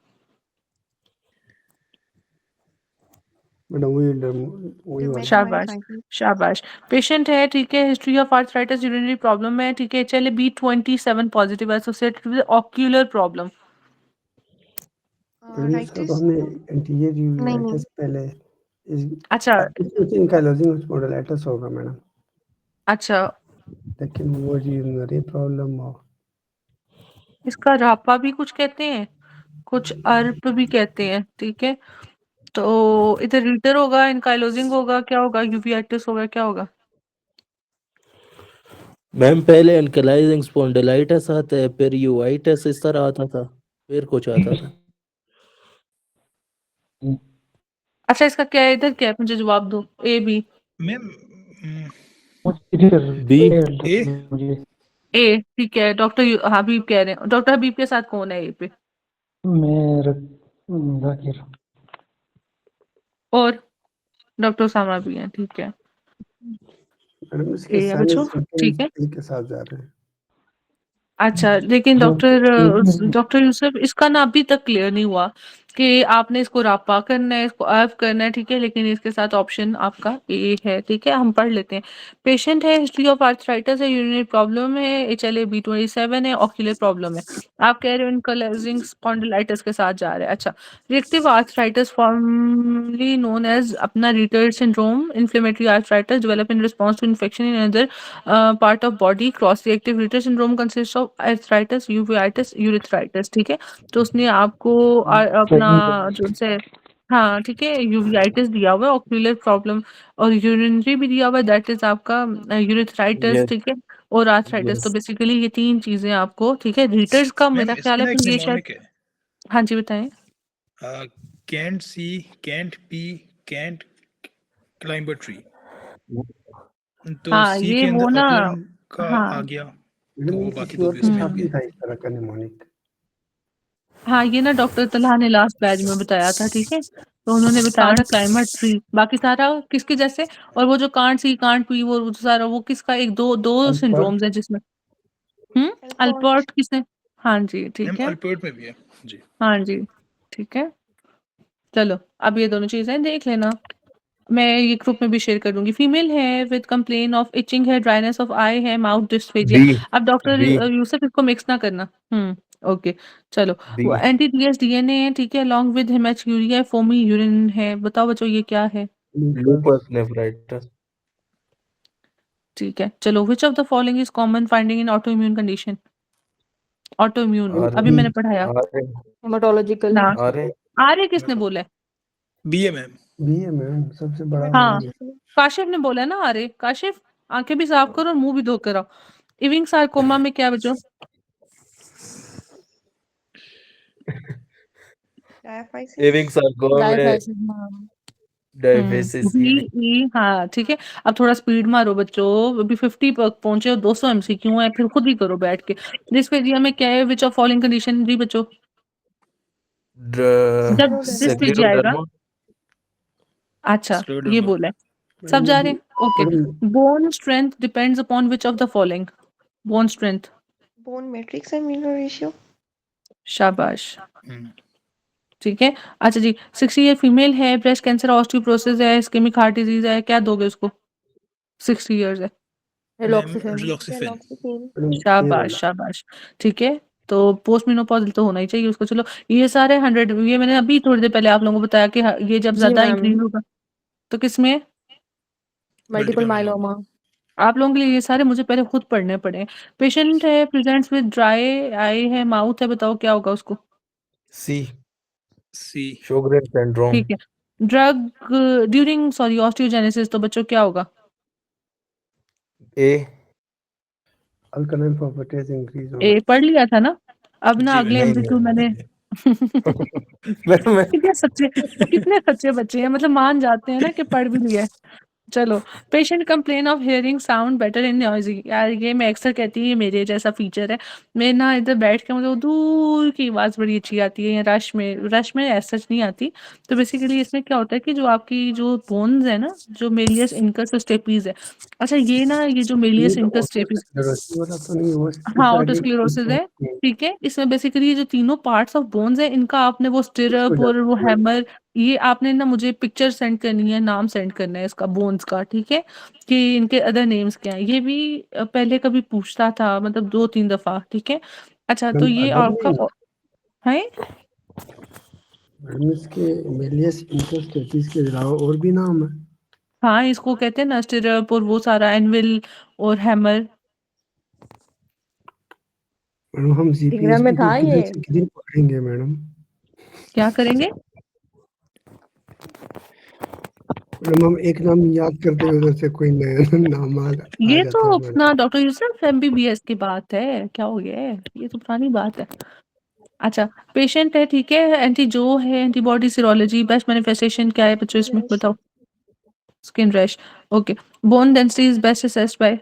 मैडम वही वाला। शाबाश, शाबाश। पेशेंट है, ठीक है, history of arthritis, urinary problem है, ठीक है, चले B27 positive associated with ocular problem. Madam इसका तो हमने एंटीरियर यूवेटाइटिस पहले अच्छा एंकाइलोजिंग स्पॉन्डिलाइटिस होगा मैडम, अच्छा, लेकिन वो यूरिनरी प्रॉब्लम हो। इसका रापा भी कुछ कहते हैं, कुछ अर्प भी कहते हैं, ठीक है। तो इधर रीटर होगा, एनकाइलोजिंग होगा, क्या होगा, यूवियाटिस होगा, क्या होगा? मैम पहले एंकाइलोजिंग स्पॉन्डिलाइटिस आता है, फिर यूवाइटिस इस तरह आता था, फिर कुछ आता था। अच्छा, इसका क्या है, इधर क्या है, मुझे जवाब दो। A B? Ma'am B. A A, ठीक है। डॉक्टर हबीब कह रहे हैं, डॉक्टर हबीब के साथ कौन है ए पे? जाकिर। और डॉक्टर उसामा भी हैं, ठीक है। मैडम इसके ए है साइनस बच्चों, ठीक है। सिम्पटम्स के साथ जा रहे हैं। अच्छा, लेकिन डॉक्टर यूसुफ, इसका ना अभी तक क्लियर नहीं हुआ कि आपने इसको रापा करना है, इसको एफ करना है, ठीक है, लेकिन इसके साथ ऑप्शन आपका ए है, ठीक है। हम पढ़ लेते हैं। पेशेंट है, हिस्ट्री ऑफ आर्थराइटिस है, यूरिनरी प्रॉब्लम है, HLA-B27 है, ऑक्यूलर प्रॉब्लम है। आप कह रहे हो इनकलजिंग स्पॉन्डिलाइटिस के साथ जा रहे हैं। अच्छा, reactive arthritis formerly known as अपना Reiter syndrome, inflammatory arthritis develop in response to infection in other part of body, cross reactive Reiter syndrome consist of arthritis, uveitis, urethritis, ठीक है। तो उसने आपको अपना जो से हाँ, ठीक है, यूवेआइटिस दिया हुआ है, ऑक्यूलर प्रॉब्लम और यूरिनरी भी दिया हुआ है, दैट इज आपका यूरिथ्राइटिस, यस ठीक है, और आर्थराइटिस। तो यस बेसिकली ये 3 चीजें आपको, ठीक है। रीटर्स का मैम मेरा ख्याल इसमें है ना एक फिर ये शायद, निमोनिक है, हाँ जी बताएं। Can't see, can't pee, can't climb a tree. तो हाँ, सी ये के वो अंदर ना, अपलैंड का हाँ, आ गया, मैडम तो ये वो बाकी किसी दो और भी के उसमें साथ होंगे। भी था इस तरह का निमोनिक। हाँ, ये ना डॉक्टर तलहा ने लास्ट बैच में बताया था, ठीक है। तो उन्होंने बताया था क्लाइमेट ट्री, बाकी सारा किसके जैसे, और वो जो कांट सी कांट पी वो सारा वो किसका, एक दो दो अल्पर्ट सिंड्रोम्स हैं जिसमें अल्पोर्ट अल्पोर्ट किसने, हाँ जी, मैम ठीक है, अल्बर्ट में भी है जी। हाँ जी, ठीक है। चलो, अब ये दोनों चीजें देख लेना, मैं ये ग्रुप में भी शेयर कर दूंगी। फीमेल है विद कंप्लेन ऑफ इचिंग है, ड्राइनेस ऑफ आई है, माउथ डिस्फेजिया। बी अब डॉक्टर बी यूसुफ इसको मिक्स ना करना। ओके, चलो। बी वो एंटी डीएस डीएनए है, ठीक है, अलॉन्ग विद हेमेचुरिया, फोमी यूरिन है। बताओ बच्चों ये क्या है? लूपस लूपस नेफ्राइटिस ठीक है, चलो। Which of the following is common finding in autoimmune condition? Autoimmune are अभी मैंने पढ़ाया आर हेमाटोलॉजिकल ना। आर आर्य किसने बोला है? बी है मैम। भी है मैम, सबसे बड़ा हाँ, वही है। काशिफ ने बोला है ना आर्य। काशिफ, आंखें भी साफ करो और मुंह भी धो कर आओ। इविंग सार्कोमा में क्या बच्चों? डायफाइसिस एविंग सार्कोमा में डायफाइसिस। डायफेसिस हाँ, ठीक है। अब थोड़ा स्पीड मारो बच्चों, अभी 50 पर पहुंचे हो, 200 MCQ है, फिर खुद ही करो बैठ के। डिस्पेजिया में क्या है? विच ऑफ फॉलोइंग कंडीशन जी बच्चों? जब डिस्पेजिया आएगा, स्क्लेरोडर्मा अच्छा, ये स्क्लेरोडर्मा। बोला है। सब मैडम जा ये रहे हैं, okay. Madam bone strength depends upon which of the following? Bone strength, bone matrix and mineral ratio शाबाश, हम्म, ठीक है। अच्छा जी, 60 ईयर फीमेल है, ब्रेस्ट कैंसर, ऑस्टियोपोरोसिस है, इस्केमिक हार्ट डिजीज है, क्या दोगे उसको? 60 ईयर्स है, मैम रिलॉक्सिफेन। रिलॉक्सिफेन। रिलॉक्सिफिन मैडम ए शाबाश वाला शाबाश, ठीक है। तो पोस्ट मेनोपॉज तो होना ही चाहिए उसको। चलो, ये सारे 100, ये मैंने अभी थोड़ी देर पहले आप लोगों को बताया कि ये जब जी ज्यादा मैम, इंक्रीज होगा तो किसमें? Multiple multiple myeloma. माइलोमा। आप लोगों के लिए ये सारे मुझे पहले खुद पढ़ने पड़े। पेशेंट है, प्रेजेंट्स विद ड्राई आई है, माउथ है, बताओ क्या होगा उसको? सी सी। शोग्रेन सिंड्रोम ठीक है। ड्रग ड्यूरिंग सॉरी ऑस्टियोजेनेसिस, तो बच्चों क्या होगा? ए अल्कलाइन प्रॉपर्टीज इंक्रीज होना। ए पढ़ लिया था ना। अब ना जी अगले मैम। नहीं MCQ मैंने मैं कितने सच्चे बच्चे हैं, मतलब मान जाते हैं ना कि पढ़ भी लिया है। चलो, patient complain of hearing sound better in noisy. यार ये मैं अक्सर कहती हूँ, ये मेरे जैसा फीचर है। मैं ना इधर बैठ के मुझे वो दूर की आवाज़ बड़ी अच्छी आती है, या रश में ऐसा नहीं आती। तो बेसिकली इसमें क्या होता है कि जो आपकी जो बोन्स है ना, जो मेलियस इनकस स्टेपीज है। अच्छा, ये ना, ये जो ये मेलियस तो इनकस स्टेपीज, ऑटोस्क्लेरोसिस वाला तो नहीं, वो इस हाँ, तरह ऑटोस्क्लेरोसिस है, की ठीक है। इसमें बेसिकली ये जो तीनों पार्ट्स ऑफ बोन्स है, इनका आपने वो फिक्स हो स्टिरअप और वो जाती है। हैमर, ये आपने ना मुझे पिक्चर सेंड करनी है, नाम सेंड करना है इसका, बोन्स का, ठीक है, कि इनके अदर नेम्स क्या हैं। ये भी पहले कभी पूछता था, मतलब 2-3 दफा, ठीक है। अच्छा, तो मैम ये अदर आपका नहीं, है। मैडम इसके मेलियस इंटरस्टेटिस के अलावा और भी नाम है। हाँ, इसको कहते हैं ना स्टिरअप और वो सारा, एनविल और हैमर। मैडम हम डिग्राम में जीपीएसपी को था किधर ये। से किधर पढ़ेंगे मैडम? क्या करेंगे? मैडम हम एक नाम याद करते हुए उधर से कोई नया नाम आ ये तो जाता है मैडम। अपना डॉक्टर यूसुफ MBBS की बात है, क्या हो गया है, ये तो पुरानी बात है। अच्छा, पेशेंट है, ठीक है, एंटी जो है, एंटीबॉडी सीरोलॉजी, बेस्ट मैनिफेस्टेशन क्या है बच्चों इसमें बताओ? Skin rash, okay. Bone density is best assessed by?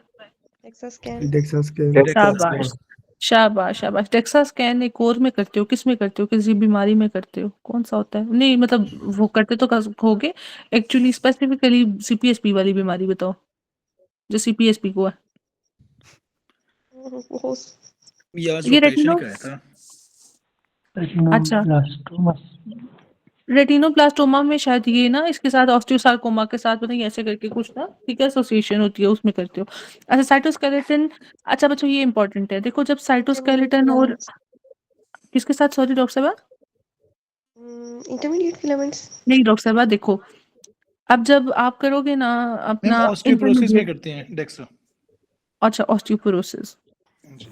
एक्सा स्कैन डेक्सा स्कैन। डेक्सा शाबाश स्कैन। शाबाश शाबाश। डेक्सा स्कैन एक और में करते हो, किस में करते हो, किसी बीमारी में करते हो, कौन सा होता है? नहीं मतलब वो करते तो होगे, एक्चुअली स्पेसिफिकली CPSP वाली बीमारी बताओ, जो CPSP को है। वो ये आज ये ऑपरेशन ही रेटिनो, कराया था। अच्छा, रेटिनोब्लास्टोमा। रेटिनोब्लास्टोमा में शायद ये ना इसके साथ ऑस्टियोसार्कोमा के साथ पता नहीं ऐसे करके कुछ ना, ठीक है, एसोसिएशन होती है, उसमें करते हो। अच्छा साइटोस्केलेटन, अच्छा बच्चों ये इंपॉर्टेंट है, देखो जब साइटोस्केलेटन और किसके साथ, सॉरी डॉक्टर साहब, इंटरमीडिएट फिलामेंट्स। नहीं डॉक्टर साहब देखो, अब जब आप करोगे ना मैम अपना ऑस्टियोपोरोसिस में इंटरमीडिएट, करते हैं डेक्स्ट्रा अच्छा ऑस्टियोपोरोसिस, जी,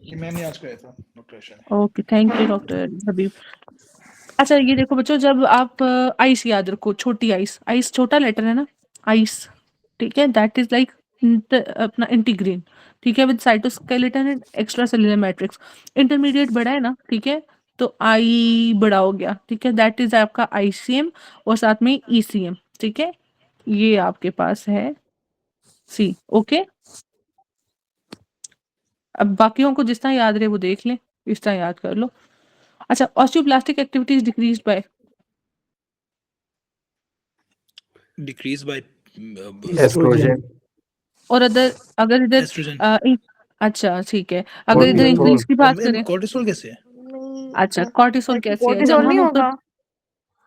ये मैंने आज कराया था डॉक्टर आयशा ने। ओके थैंक यू डॉक्टर हबीब। अच्छा ये देखो बच्चों, जब आप आइस याद रखो, छोटी आइस, आइस छोटा लेटर है ना, आइस, ठीक है, दैट इज लाइक अपना इंटीग्रीन, ठीक है, with cytoskeleton and extra cellular matrix. Intermediate बड़ा है ना, ठीक है, तो आई बड़ा हो गया, ठीक है, दैट इज आपका आईसीएम और साथ में ईसीएम, ठीक है, ये आपके पास है सी, ओके। अब बाकियों को जिस तरह याद रहे वो देख लें, इस तरह याद कर लो। अच्छा osteoblastic activity is decreased by decrease by oestrogen और अगर इधर एस्ट्रोजन। अच्छा ठीक है, अगर इधर इंक्रीज की बात करें, कोर्टिसोल कैसे है? अच्छा कॉर्टिसोल कैसे है, जब कोर्टिसोल नहीं हम होगा।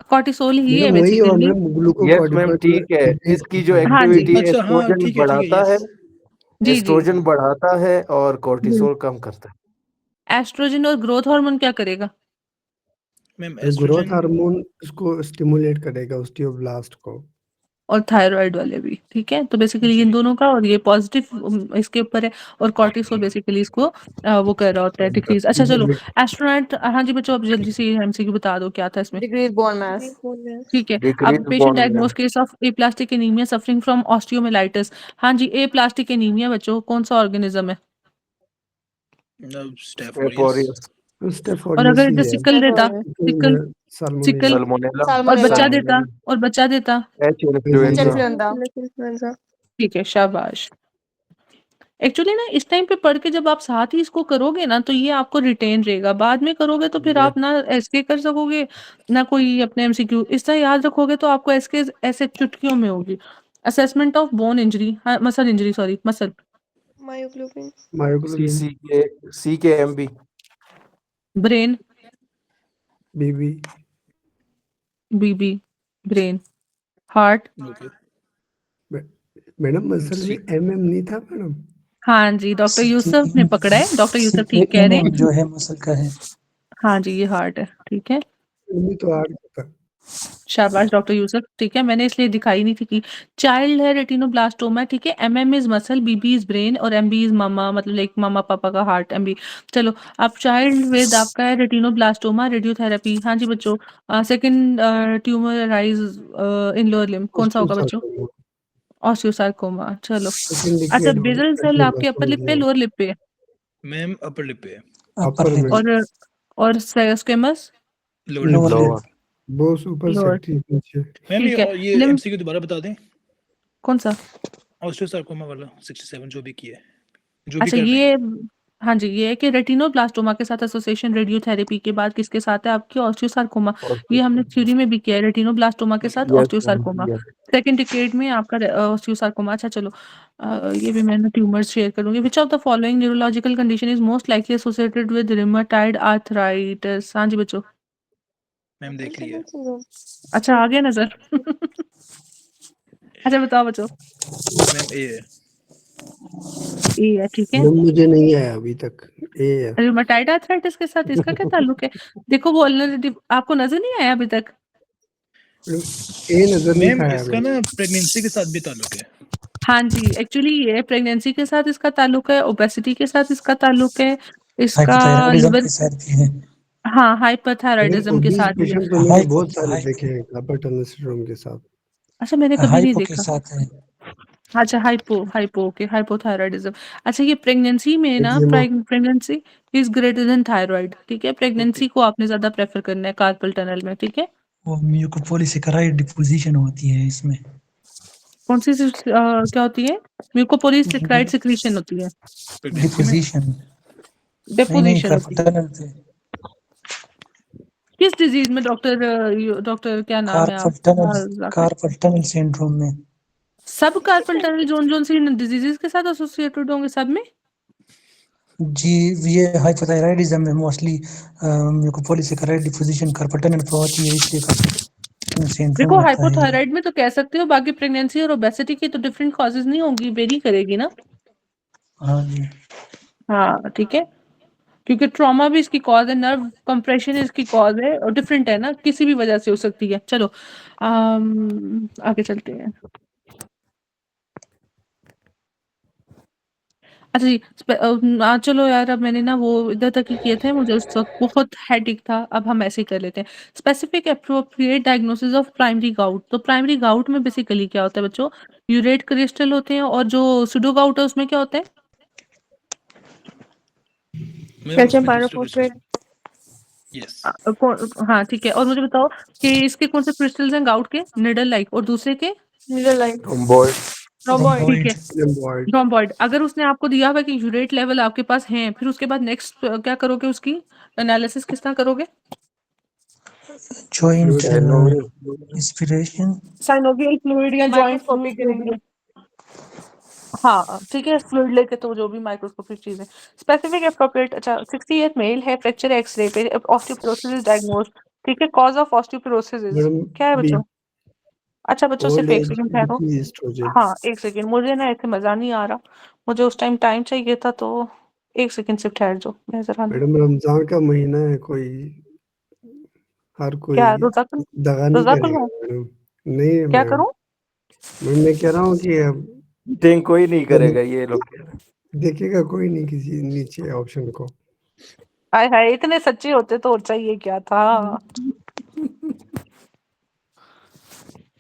कॉर्टिसोल ही है मैडम वही हुआ बेसिकली, मैम, यस मैम ग्लूकोकॉर्टिकोइड ठीक है, इसकी जो हाँ जी एक्टिविटी अच्छा हाँ एस्ट्रोजन ठीक है बढ़ाता है, यस। जी जी, एस्ट्रोजन बढ़ाता है और कोर्टिसोल कम करता है। एस्ट्रोजन और ग्रोथ हार्मोन क्या करेगा, मैम ग्रोथ एस्ट्रोजन हार्मोन उसको स्टिमुलेट करेगा ऑस्टियोब्लास्ट को। और थायराइड वाले भी, ठीक है, तो बेसिकली इन जी दोनों का, और ये पॉजिटिव इसके ऊपर है, और कॉर्टिसोल बेसिकली इसको वो कर रहा होता है डिक्रीज। अच्छा चलो एस्ट्रोनॉट, हाँ जी बच्चों अब जल्दी से एमसीक्यू बता दो क्या था इसमें, डिक्रीज बोन मास। ठीक है। अब decrease patient bond diagnose case of aplastic anaemia suffering from osteomyelitis, हाँ जी एप्लास्टिक एनीमिया बच्चों कौन सा ऑर्गेनिज्म है, स्टेफोरियस। और स्टेफोरियस अगर ही इधर है, सिकल देता, सिकल साल्मोनेला। सिकल सल्मोनेला और साल्मोनेला। बच्चा देता, और बच्चा देता, एच इन्फ्लुएंजा इन्फ्लुएंजा। ठीक है शाबाश। एक्चुअली ना इस टाइम पे पढ़ के जब आप साथ ही इसको करोगे ना तो ये आपको रिटेन रहेगा, बाद में करोगे तो फिर आप ना एसके कर सकोगे ना कोई अपने एमसीक्यू, इस तरह याद रखोगे तो आपको एसके ऐसे चुटकियों में होगी। Assessment of bone injury, muscle injury, sorry muscle, myoglobin, myoglobin, C K M B brain, BB, BB, brain, heart, okay madam muscle में एमएम नहीं था मैडम। हाँ जी डॉक्टर यूसुफ ने पकड़ा है, डॉक्टर यूसुफ ठीक कह रहे हैं, जो है मसल का है। हाँ जी ये हार्ट है, ठीक है, नहीं तो आर्ट था। शाबाश डॉक्टर यूसुफ, ठीक है, मैंने इसलिए दिखाई नहीं थी कि चाइल्ड है रेटिनोब्लास्टोमा, ठीक है, MM is muscle, BB is brain और एमबी इज मामा, मतलब लाइक मामा पापा का हार्ट, एमबी। चलो आप चाइल्ड विद आपका है रेटिनोब्लास्टोमा, रेडियोथेरेपी, हाँ जी बच्चों, second tumour arise in lower limb, कौन सा होगा बच्चों, ऑस्टियोसार्कोमा, चलो। अच्छा बेसल सेल आपके अपर लिप पे लोअर लिप पे, मैम अपर लिप पे है, अपर में और स्क्वेमस लोअर लिप। वो ऊपर लोअर, सेक्टरी पीछे। मैम ठीक है, ये लिम्ब एमसीक्यू दोबारा बता दें, कौन सा, ऑस्टियोसार्कोमा वाला 67 जो भी किया है, जो भी अच्छा कर रहे ये, हैं। हाँ जी ये है कि रेटिनोब्लास्टोमा के साथ एसोसिएशन रेडियोथेरेपी के बाद किसके साथ है आपकी, ऑस्टियोसार्कोमा, ये हमने थ्योरी में भी किया है, रेटिनोब्लास्टोमा के साथ यस ऑस्टियोसार्कोमा, सेकंड डिकेड में आपका ऑस्टियोसार्कोमा। अच्छा चलो ये भी मैं ट्यूमर्स शेयर करूंगी, विच of the following neurological condition is most likely associated with rheumatoid arthritis, हाँ जी बच्चों, मैम देख लिया। अच्छा आ गया नजर अच्छा बताओ बच्चों, मैम ए है। ये है, ठीक है, मुझे नहीं आया अभी तक। ए है। रिमेटॉइड आर्थराइटिस के साथ इसका क्या ताल्लुक है, देखो वो ऑलरेडी आपको नजर नहीं आया अभी तक, ए नजर नहीं मैम आया इसका ना प्रेगनेंसी के साथ भी ताल्लुक है। हाँ जी एक्चुअली ये प्रेगनेंसी के साथ इसका ताल्लुक है, ओबेसिटी के साथ इसका ताल्लुक है, इसका लिवर, हाँ हाइपरथायराइडिज्म के ओबीस साथ भी है। पेशेंट तो मैंने बहुत सारे देखे हैं कार्पल टनल सिंड्रोम के साथ। अच्छा मैंने कभी नहीं देखा, साथ है। अच्छा हाइपो ओके, हाइपोथायराइडिज्म। अच्छा ये प्रेगनेंसी में ना, eczema. Pregnancy is greater than thyroid, ठीक है, प्रेगनेंसी को आपने ज्यादा प्रेफर करना है कार्पल टनल में, ठीक है, वो म्यूकोपॉलीसेकेराइड डिपोजिशन होती है इसमें। कौन सी क्या होती है, म्यूकोपॉलीसेकेराइड सिक्रीशन होती है, डिपोजिशन डेपोजिशन होती है, कार्पल टनल पे। किस डिजीज में डॉक्टर, डॉक्टर क्या नाम है कार्पल टनल सिंड्रोम में। सब कार्पल टनल जोन सी डिजीजेस के साथ एसोसिएटेड होंगे सब में, जी ये हाइपोथायराइडिज्म में mostly mucopolysaccharide deposition carpal tunnel पे होती है, इसलिए सिंड्रोम देखो होता है। हाइपोथायराइड में तो कह सकते हो, बाकी प्रेगनेंसी और ओबेसिटी की तो डिफरेंट कॉजेज नहीं होंगी, वेरी करेगी ना। हाँ जी। हाँ ठीक है, क्योंकि ट्रॉमा भी इसकी कॉज है, नर्व कंप्रेशन इसकी कॉज है, और डिफरेंट है ना, किसी भी वजह से हो सकती है। चलो आगे चलते हैं। अच्छा जी, चलो यार, अब मैंने ना वो इधर तक ही किए थे, मुझे उस वक्त बहुत हेडेक था, अब हम ऐसे ही कर लेते हैं। Specific appropriate diagnosis of primary gout. तो प्राइमरी गाउट में बेसिकली क्या होता है बच्चों, यूरेट क्रिस्टल होते हैं, और जो सुडो गाउट है उसमें क्या होता है? Calcium pyrophosphate. यस। हाँ ठीक है, और मुझे बताओ कि इसके कौन से क्रिस्टल्स हैं गाउट के? निडल लाइक, और दूसरे के? Needle like. Rhomboid. रोबोइड। ठीक है, Rhomboid. रोम्बॉइड। अगर उसने आपको दिया हुआ कि यूरेट लेवल आपके पास हैं, फिर उसके बाद नेक्स्ट क्या करोगे? उसकी एनालिसिस किस तरह करोगे? Joint Synovial. Inspiration. Synovial fluid या जॉइंट माइक्रोस्कोपी फ्लूइड जो भी करेंगे। है। हाँ ठीक है, फ्लूइड लेके तो जो भी माइक्रोस्कोपिक चीजें। Specific appropriate. अच्छा, 60 ईयर मेल है, फ्रैक्चर एक्सरे पे ऑस्टियोपोरोसिस इज डायग्नोस्ड। ठीक है, cause of osteoporosis is madam क्या है बी बच्चों? अच्छा बच्चों, सिर्फ ओल्ड एक एज सेकंड ठहरो। Disease storage. हाँ एक सेकंड, मुझे ना ऐसे मजा नहीं आ रहा, मुझे उस टाइम टाइम चाहिए था, तो एक सेकंड सिर्फ ठहर जाओ, मैं जरा ना। मैडम रमजान का महीना है, कोई हर कोई क्या रोजा कर, दगा नहीं रोजा करेगा करूँ? मैडम। नहीं है क्या मैम। करूँ? मैं कह रहा हूँ कि अब Think कोई नहीं करेगा ये लोग। देखेगा कोई नहीं किसी नीचे ऑप्शन को। हाय हाय, इतने सच्चे होते तो और चाहिए क्या था।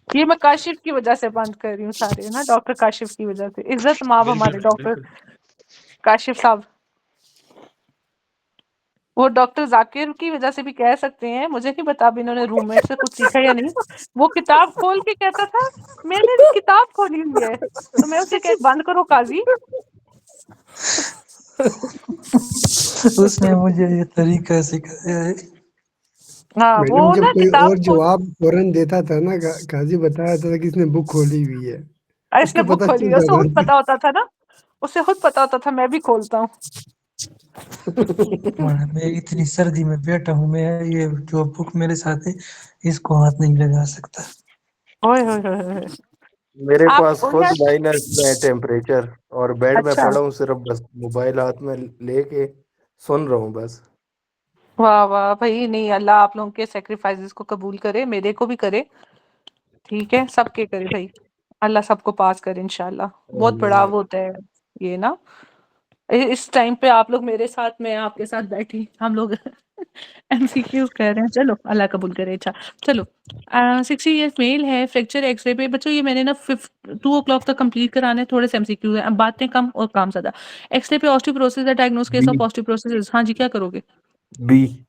ये मैं काशिफ की वजह से बंद कर रही हूँ सारे ना, डॉक्टर काशिफ की वजह से। इज्जत माब हमारे डॉक्टर काशिफ साहब। वो डॉक्टर जाकिर की वजह से भी कह सकते हैं, मुझे नहीं पता अब इन्होंने रूममेट से कुछ सीखा या नहीं। वो किताब खोल के कहता था मैंने किताब खोली हुई है, तो मैं उसे कह बंद करो काजी। उसने मुझे ये तरीका सिखाया है। हाँ वो मैडम जब ना कोई किताब और खोल, जवाब फौरन देता था ना, काजी बताया था कि इसने बुक खोली हुई है, इसने उसको बुक पता खोली चल है, उसे जाता खुद था। पता होता था ना, उसे खुद पता होता था मैं भी खोलता हूँ। मैं इतनी सर्दी में बैठा हूँ, मैं ये जो बुक मेरे साथ है इसको हाथ नहीं लगा सकता। ओए होए होए होए। मेरे आप पास खुद माइनस में है टेम्परेचर, और बेड में अच्छा, पड़ा हूँ, सिर्फ बस मोबाइल हाथ में लेके सुन रहा हूँ बस। वाह वाह भाई, नहीं अल्लाह आप लोगों के सेक्रीफाइसेस को कबूल करे, मेरे को भी करे, ठीक है, सबके करे भाई, अल्लाह सबको पास करे इंशाल्लाह। बहुत बड़ा वो होता है ये ना, इस टाइम पे आप लोग मेरे साथ, मैं आपके साथ बैठी, हम लोग एमसीक्यू कर रहे हैं। चलो अल्लाह कबूल करे। अच्छा चलो, 60 ईयर्स मेल है, फ्रैक्चर एक्सरे पे बच्चों, ये मैंने ना 2 o'clock तक कंप्लीट कराने, थोड़े से एमसीक्यू है, अब बातें कम और काम ज्यादा। एक्सरे पे ऑस्टियोपोरोसिस है, diagnose case B. Of osteoporosis. हाँ जी, क्या करोगे? बी।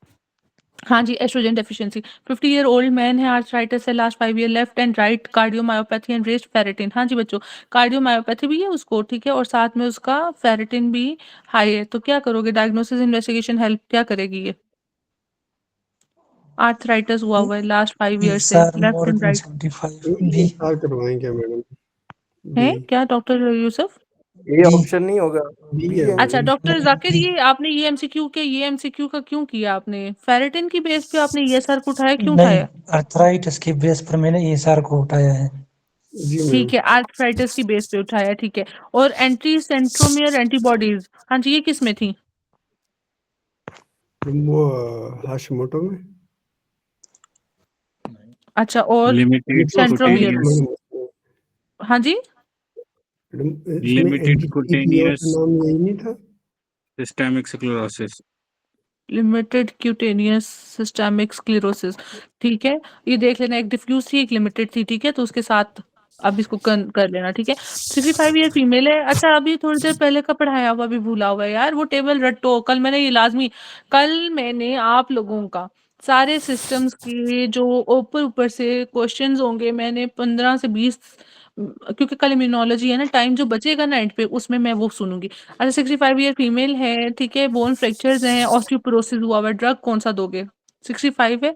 हाँ जी, oestrogen deficiency. 50 year old man है, आर्थराइटिस है last 5 year, left and right, cardiomyopathy and raised ferritin. हाँ जी बच्चों, कार्डियोमायोपैथी भी है उसको, ठीक है, और साथ में उसका फेरेटिन भी हाई है, तो क्या करोगे? डायग्नोसिस इन्वेस्टिगेशन हेल्प क्या करेगी ये? आर्थराइटिस हुआ है लास्ट 5 ईयर से, ESR left more and then right. 75 B. ESR करवाएंगे मैडम। है बी क्या doctor Yusuf? A B option नहीं होगा, बी बी है है। अच्छा मैडम। डॉक्टर जाकिर, बी ये आपने ये एमसीक्यू के, ये एमसीक्यू का क्यों किया आपने? फेरेटिन की बेस पे आपने ये सर को उठाया, क्यों नहीं, उठाया? अर्थराइटिस के बेस पर मैंने ESR को उठाया है। जी मैडम। ठीक है, आर्थराइटिस की बेस पे उठाया, ठीक है, और एंटी सेंट्रोमियर एंटीबॉडीज, हाँ जी, ये किस में थी? वो हाशिमोटो में। अच्छा, और लिमिटेड सेंट्रोमियर, कुटेनियस मैडम हाँ जी, इसमें लिमिटेड EPO का कुटेनियस नाम यही नहीं था? Systemic sclerosis. Limited cutaneous systemic sclerosis, ठीक है, ये देख लेना, एक डिफ्यूज थी एक लिमिटेड थी, ठीक है, तो उसके साथ अब इसको कर लेना, ठीक है। 65 ईयर फीमेल है। अच्छा, अभी थोड़ी देर पहले का पढ़ाया हुआ भी भूला हुआ है यार, वो टेबल रटो, कल मैंने ये लाजमी, कल मैंने आप लोगों का सारे सिस्टम्स के जो ऊपर ऊपर से क्वेश्चंस होंगे, मैंने 15 से 20, क्योंकि कल इम्यूनोलॉजी है ना, टाइम जो बचेगा ना एंड पे उसमें मैं वो सुनूंगी। अच्छा, 65 ईयर फीमेल है, ठीक है, बोन फ्रैक्चर्स हैं, ऑस्टियोपोरोसिस हुआ हुआ है, ड्रग कौन सा दोगे? 65 है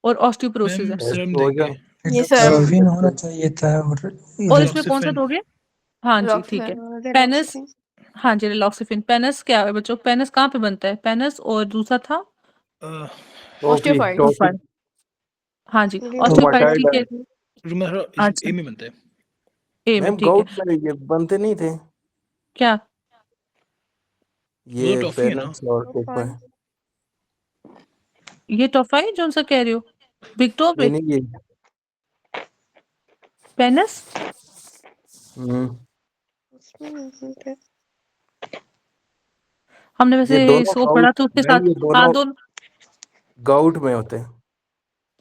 और ऑस्टियोपोरोसिस मैम है, सिरम एस्ट्रोजन। देंगे। ये सर विन होना चाहिए था और इसमें कौन सा रिलॉक्सिफिन। दोगे? हाँ जी ठीक है, पेनस, रेलॉक्सिफिन। हाँ जी रिलॉक्सिफिन। पेनस क्या है बच्चों? पेनस कहाँ पे बनता है? पेनस, और दूसरा था अ, टॉफी ऑस्टियोफाइट। टॉफी। हाँ जी, Rheumatoid ऑस्टियोफाइट्स रूमाटाइड ठीक है। रूमेटॉइड अच्छा, ए में बनता है। ए में मैम ठीक है। गाउट में ये बनते नहीं थे क्या? वो तो ये टॉफी है ना। पेरेंट्स और कोपा है। ये टॉफाई जो सा कह रहे हो? बिग टॉप नहीं है? नहीं ये पेनस? उसमें नहीं होता है। हमने ये वैसे दोनों इसको पढ़ा गाउट तो उसके मैम साथ। ये हाँ दोनों दोनों। गाउट में होते हैं।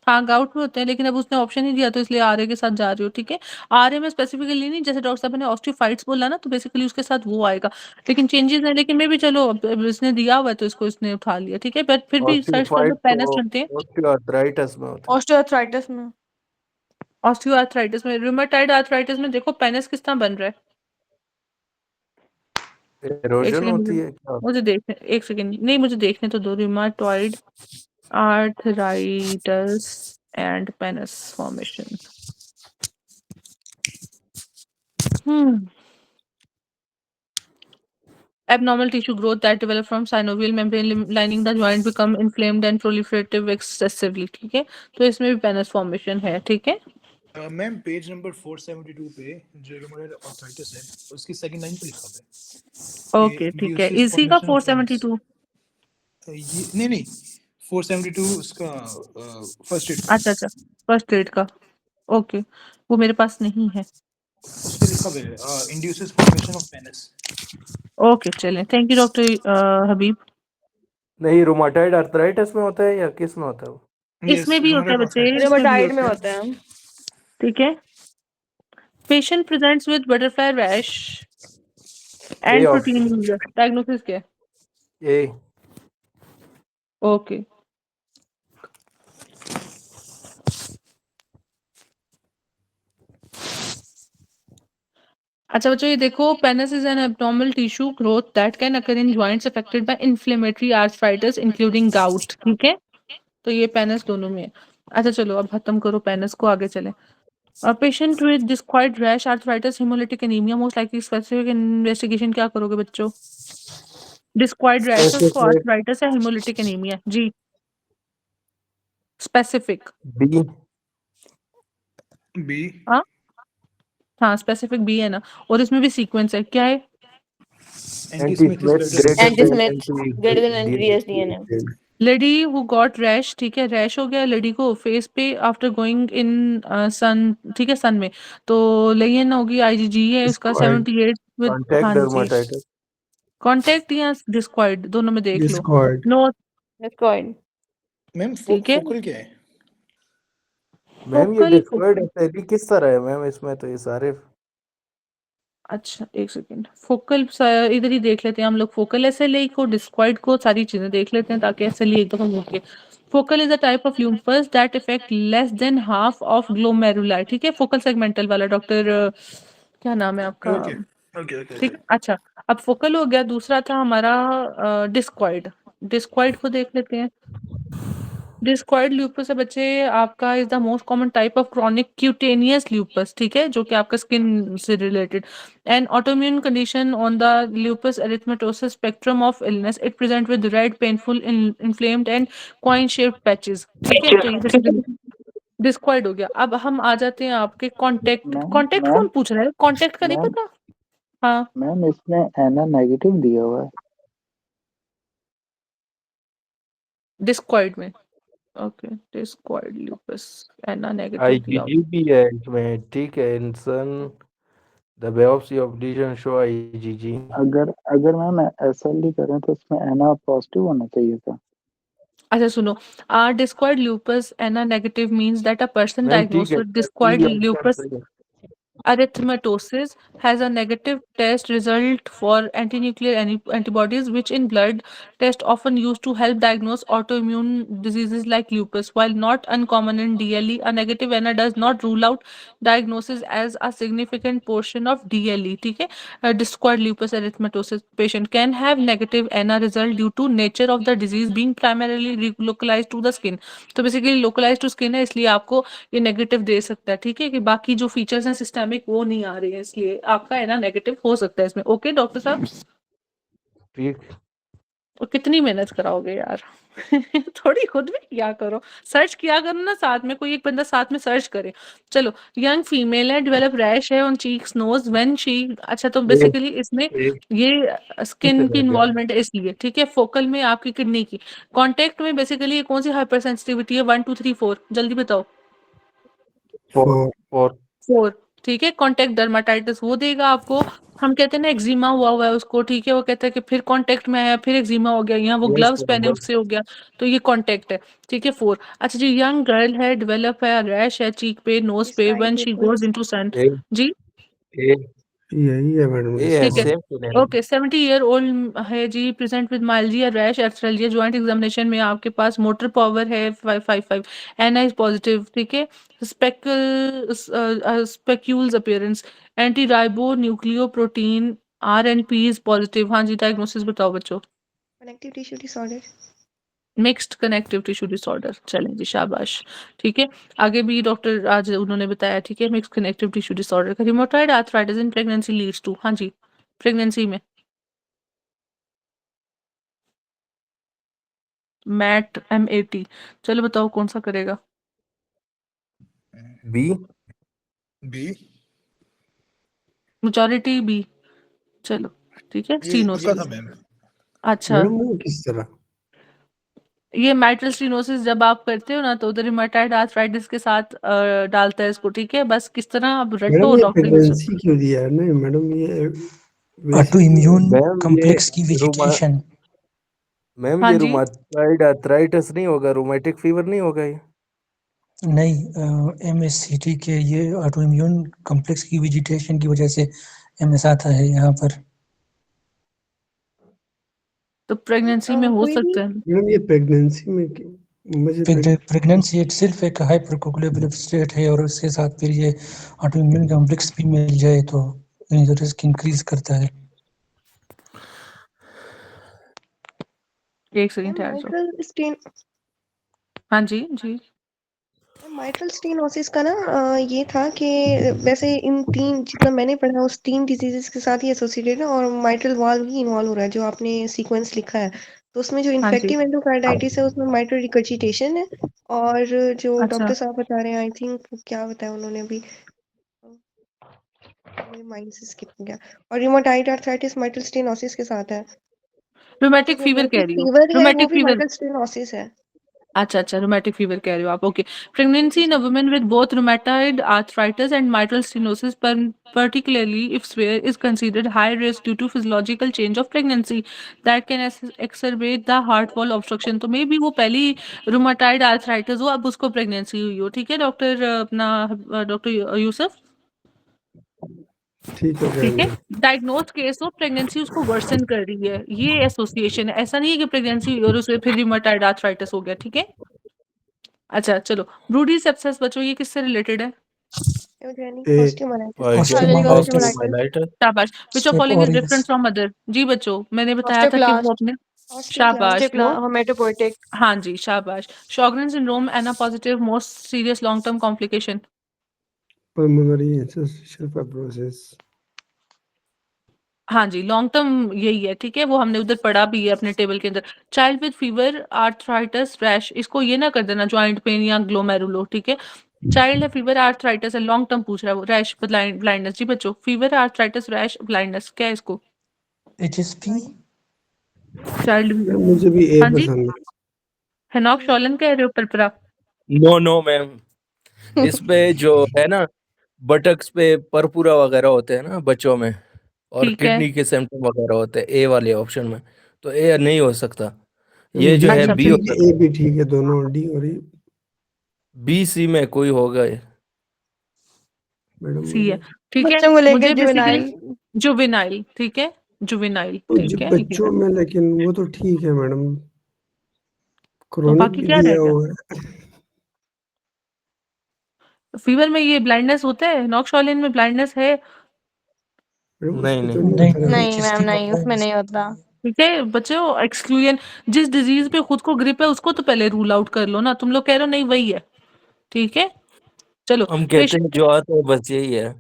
हाँ गाउट में होते हैं, लेकिन अब उसने ऑप्शन ही दिया तो इसलिए आरए के साथ जा रही हो, ठीक है। आरए में स्पेसिफिकली नहीं, जैसे डॉक्टर साहब ने ऑस्टियोफाइट्स बोला ना, तो बेसिकली उसके साथ वो आएगा। लेकिन चेंजेस है, लेकिन मैं भी चलो अब इसने दिया हुआ है तो इसको इसने उठा लिया, ठीक है। बट फिर भी सर्च कर लो, ऑस्टियोफाइट पेनस तो सुनते हैं। ऑस्टियोआर्थराइटिस में होते ऑस्टियोआर्थराइटिस में। ऑस्टियोआर्थराइटिस में, रूमेटॉइड आर्थराइटिस में देखो पेनस किस तरह बन रहा है। हैं। एक एरोजन सेकंड होती है क्या? मुझे देखने, एक सेकंड नहीं, मुझे देखने तो दो। Rheumatoid arthritis and penis formation. Abnormal tissue growth that develop from synovial membrane lining the joint become inflamed and proliferative excessively, ठीक है। तो इसमें भी पेनस फॉर्मेशन है, ठीक है। मैम पेज नंबर 472 पे जो रूमेटॉइड आर्थराइटिस है उसकी सेकंड लाइन पे लिखा हुआ है ओके कि ठीक है, induces इसी का formation of penis। 472। ये नहीं 472 उसका फर्स्ट एड अच्छा अच्छा, फर्स्ट एड का। ओके, वो मेरे पास नहीं है। उस पे लिखा हुआ है induces formation of penis। Okay चलें, थैंक यू डॉक्टर हबीब। नहीं रूमाटाइड आर्थराइटिस में होता है या किस में होता है वो? यस इसमें भी होता है रूमेटॉइड बच्चे, आर्थराइटिस। इसमें भी रूमेटाइड में होता है, होते हैं। ठीक है। Patient presents with butterfly rash A and option protein, diagnosis क्या है? ए। ओके। अच्छा बच्चों ये देखो, penis is an abnormal tissue growth that can occur in joints affected by inflammatory arthritis including gout, ठीक है। तो ये पेनिस दोनों में है। अच्छा चलो अब खत्म करो पेनिस को, आगे चले। Patient with discoid rash arthritis haemolytic anaemia most likely specific investigation क्या करोगे बच्चों? डिस्क्वाइड रैश है, उसको स्पेसिफिक आर्थराइटिस है, हेमोलिटिक एनीमिया जी। Specific B. बी। हाँ हाँ, स्पेसिफिक बी है ना, और इसमें भी सीक्वेंस है, क्या है? Anti anti Smith is Smith greater greater anti than Smith anti greater than anti DNA. Lady who got rash, ठीक है, रैश हो गया लेडी को फेस पे आफ्टर गोइंग इन सन, ठीक है, सन में। तो लेयन होगी, आईजीजी है उसका 78 विद, कॉन्टैक्ट हाँ जी। डर्माटाइटिस। कॉन्टेक्ट या डिस्क्वाइड दोनों में देख लो। डिस्कॉर्ड। No, discoid. मैम ठीक है। फोकल क्या है? मैम ये फोकल, डिस्कॉर्ड एसआईडी किस तरह है मैम? इसमें तो ये सारे अच्छा एक सेकेंड, फोकल इधर ही देख लेते हैं हम लोग। फोकल एसएलई को, डिस्क्वाइड को, सारी चीजें देख लेते हैं ताकि एसएलई एक दफा मुड़ के। Focal is a type of lupus that effect less than half of glomeruli, ठीक है। फोकल सेगमेंटल वाला डॉक्टर क्या नाम है आपका? ओके ओके ओके ठीक ओके। है, अच्छा। अब फोकल हो गया, दूसरा था हमारा डिस्क्वाइड। डिस्क्वाइड को देख लेते हैं। डिस्क्वाइड ल्यूपस है बच्चे आपका, is the most common type of chronic cutaneous lupus, ठीक है, जो कि आपका स्किन से related and autoimmune condition on the lupus erythematosus spectrum of illness. It present with red painful inflamed and coin shaped patches, ठीक है। तो ये बेसिकली डिस्क्वाइड हो गया। अब हम आ जाते हैं आपके कॉन्टेक्ट। मैम कॉन्टेक्ट कौन मैम पूछ रहा है? कॉन्टेक्ट का नहीं मैम पता? हाँ, मैम इसमें एना नेगेटिव दिया हुआ है। डिस्क्वाइड में। ओके, डिस्क्वाइड ल्यूपस एना नेगेटिव दिया आईजीजी भी है इसमें, ठीक है। इंसान the biopsy of legion show IgG. अगर अगर मैम एसएलडी करें तो इसमें एना पॉजिटिव होना चाहिए था। अच्छा सुनो, discoid lupus NR negative means that a person ma'am ठीक diagnosed है, with discoid C answer lupus सही है। erythematosus has a negative test result for antinuclear antibodies, which in blood test often used to help diagnose autoimmune diseases like lupus. While not uncommon in DLE, a negative NR does not rule out diagnosis as a significant portion of DLE, ठीक है। Discoid lupus erythematosus patient can have negative NR result due to nature of the disease being primarily localized to the skin. तो basically localise to skin है, इसलिए आपको ये negative दे सकता है, ठीक है, कि बाकी जो फीचर्स हैं सिस्टमिक वो नहीं आ रहे हैं, इसलिए आपका है ना नेगेटिव हो सकता है इसमें। ओके डॉक्टर साहब, ठीक। और कितनी मेहनत कराओगे यार थोड़ी खुद भी किया करो, सर्च किया करो ना, साथ में कोई एक बंदा साथ में सर्च करे। चलो, यंग फीमेल है, डेवलप रैश है on cheeks nose when she, अच्छा तो बेसिकली इसमें ये स्किन की इन्वॉल्वमेंट है इसलिए, ठीक है। फोकल में आपकी किडनी की, कांटेक्ट में बेसिकली कौन सी हाइपर सेंसिटिविटी है, 1 2 3 4 जल्दी बताओ। 4 4, ठीक है। कांटेक्ट डर्माटाइटिस वो देगा आपको, हम कहते हैं ना एक्जिमा हुआ है उसको, ठीक है। वो कहता है कि फिर कांटेक्ट में आया, फिर एक्जिमा हो गया, यहाँ वो ग्लव्स पहने उससे हो गया, तो ये कांटेक्ट है, ठीक है। 4, अच्छा जी, यंग गर्ल है, डेवलप है, रैश है चीक पे, नोज पे, व्हेन शी गोज इनटू सन, जी यही है मैडम, ठीक है। सेम ओके, 70 ईयर ओल्ड है जी, present with myalgia rash arthralgia, joint examination में आपके पास मोटर पावर है 555, एनआई इज पॉजिटिव, ठीक है। Speckles appearance, anti ribonucleoprotein RNP is positive. हाँ जी, डायग्नोसिस बताओ बच्चों। Connective tissue disorder. Mixed connective tissue disorder, चलें जी, शाबाश, ठीक है। आगे भी डॉक्टर आज उन्होंने बताया, ठीक है, मिक्स्ड कनेक्टिव टिश्यू डिसऑर्डर का rheumatoid arthritis in pregnancy leads to, हाँ जी, प्रेगनेंसी में मैट MAT, चलो बताओ कौन सा करेगा। बी बी मेजॉरिटी बी, चलो ठीक है। ये स्टीनोसिस, था मैम। अच्छा मैडम वो किस तरह? ये माइट्रल स्टीनोसिस जब आप करते हो ना तो उधर रिमेटॉइड आर्थराइटिस के साथ डालता है इसको, ठीक है। बस किस तरह आप मैडम रटो ये डॉक्टर प्रेगनेंसी क्यों दिया है? नहीं मैडम ये ऑटो इम्यून मैम कॉम्प्लेक्स की ये रुमा वेजिटेशन। मैम हाँ ये जी, रुमाटॉइड आर्थराइटिस नहीं होगा, रोमेटिक फीवर नहीं होगा ये? नहीं, MSCT के ये ऑटो इम्यून कॉम्प्लेक्स की वेजिटेशन की वजह से MS आता है यहाँ पर। तो प्रेगनेंसी में हो कोई भी सकता है। मैडम ये प्रेगनेंसी में मुझे प्रेगनेंसी इट सिर्फ एक हाइपरकोकुलेबल स्टेट है और उसके साथ फिर ये ऑटो इम्यून कॉम्प्लेक्स भी मिल जाए तो रिस्क इंक्रीज करता है। एक सेकंड ठहर जाओ। माइट्रल स्टेन, हाँ जी जी, माइट्रल स्टेनोसिस का ना ये था कि वैसे इन तीन, जितना मैंने पढ़ा उस 3 डिजीजेस के साथ ही एसोसिएटेड है और माइट्रल वाल्व ही इन्वॉल्व हो रहा है जो आपने सीक्वेंस लिखा है। तो उसमें जो हाँ जी, इन्फेक्टिव एंडोकार्डाइटिस है उसमें माइट्रल रिकर्जिटेशन है, और जो अच्छा डॉक्टर साहब बता रहे हैं आई थिंक क्या बताया उन्होंने अभी, मेरे माइंड से स्किप हो गया, और रिमोटाइड आर्थराइटिस माइट्रल स्टेनोसिस के साथ है। जो रोमैटिक फीवर कह रोमैटिक रही हो, फीवर है वो रोमैटिक भी फीवर, माइट्रल स्टेनोसिस है। अच्छा अच्छा, रोमैटिक फीवर कह रहे हो आप, okay. Pregnancy in a woman with both rheumatoid arthritis and mitral stenosis particularly if swear is considered high risk due to physiological change of pregnancy that can exacerbate the heart wall obstruction, तो may be वो पहली rheumatoid arthritis हो, अब उसको pregnancy हुई हो, ठीक है डॉक्टर अपना डॉक्टर यूसुफ, ठीक है ठीक है। मैडम। डायग्नोज केस हो, प्रेगनेंसी उसको वर्सन कर रही है, ये एसोसिएशन है, ऐसा नहीं है कि प्रेगनेंसी हुई और उसे फिर रूमेटॉइड आर्थराइटिस हो गया, ठीक है। अच्छा चलो, ब्रूडी सेप्सिस बच्चों ये किससे रिलेटेड है? न्यूरोजेनिक ए ऑस्टियोमाइलाइटिस। ऑस्टियोमाइलाइटिस शाबाश, which of step following is aureus different from other, जी बच्चों मैंने बताया था कि वो ऑस्टियोक्लास्ट, अपने, शाबाश ऑस्टियोक्लास्ट। वो, हेमेटोपोइटिक, हाँ जी शाबाश। Sjogren syndrome ANA positive most serious long term complication, pulmonary interstitial fibrosis। हाँ जी लॉन्ग टर्म यही है, ठीक है, वो हमने उधर पढ़ा भी है अपने टेबल के अंदर। Child with fever arthritis rash, इसको ये ना कर देना जॉइंट पेन या ग्लोमेरुलो, ठीक है। चाइल्ड है, फीवर आर्थराइटिस है, लॉन्ग टर्म पूछ रहा है वो, रैश ब्लाइंडनेस, जी बच्चों फीवर आर्थराइटिस रैश ब्लाइंडनेस क्या है इसको? HSP चाइल्ड भी, मैम मुझे भी ए हाँ जी, पसंद है। हेनॉक शॉलन कह रहे हो परपरा, नो नो मैम, इस पे जो है ना बटक्स पे परपुरा वगैरह होते हैं ना बच्चों में, और ठीक है। किडनी के सिम्टम वगैरह होते हैं ए वाले ऑप्शन में, तो ए नहीं हो सकता, ये बी जो है अच्छा बी फिर, हो ठीक है, सकता ए भी ठीक है, दोनों डी और ई। है, बी सी में कोई होगा ये। मैडम सी है, मुझे ठीक है। बच्चों को लेके मुझे बेसिकली जुवेनाइल। जुवेनाइल, ठीक है, जुवेनाइल, तो ठीक है, ये बच्चों है। में, लेकिन वो तो ठीक है मैडम, तो क्रोनिक बाकी भी क्या रह दिया गया? हुआ है। फीवर में ये ब्लाइंडनेस होता है, नॉक शॉलिन में ब्लाइंडनेस है, मैडम नहीं उसमें तो नहीं नहीं नहीं होता ना। नहीं मैम, HSP में नहीं उसमें नहीं होता। ठीक है बच्चों। एक्सक्लूजन, जिस डिजीज पे खुद को ग्रिप है उसको तो पहले रूल आउट कर लो ना, तुम लोग कह रहे हो नहीं वही है, ठीक है। चलो, हम कहते हैं जो आता है बस यही है।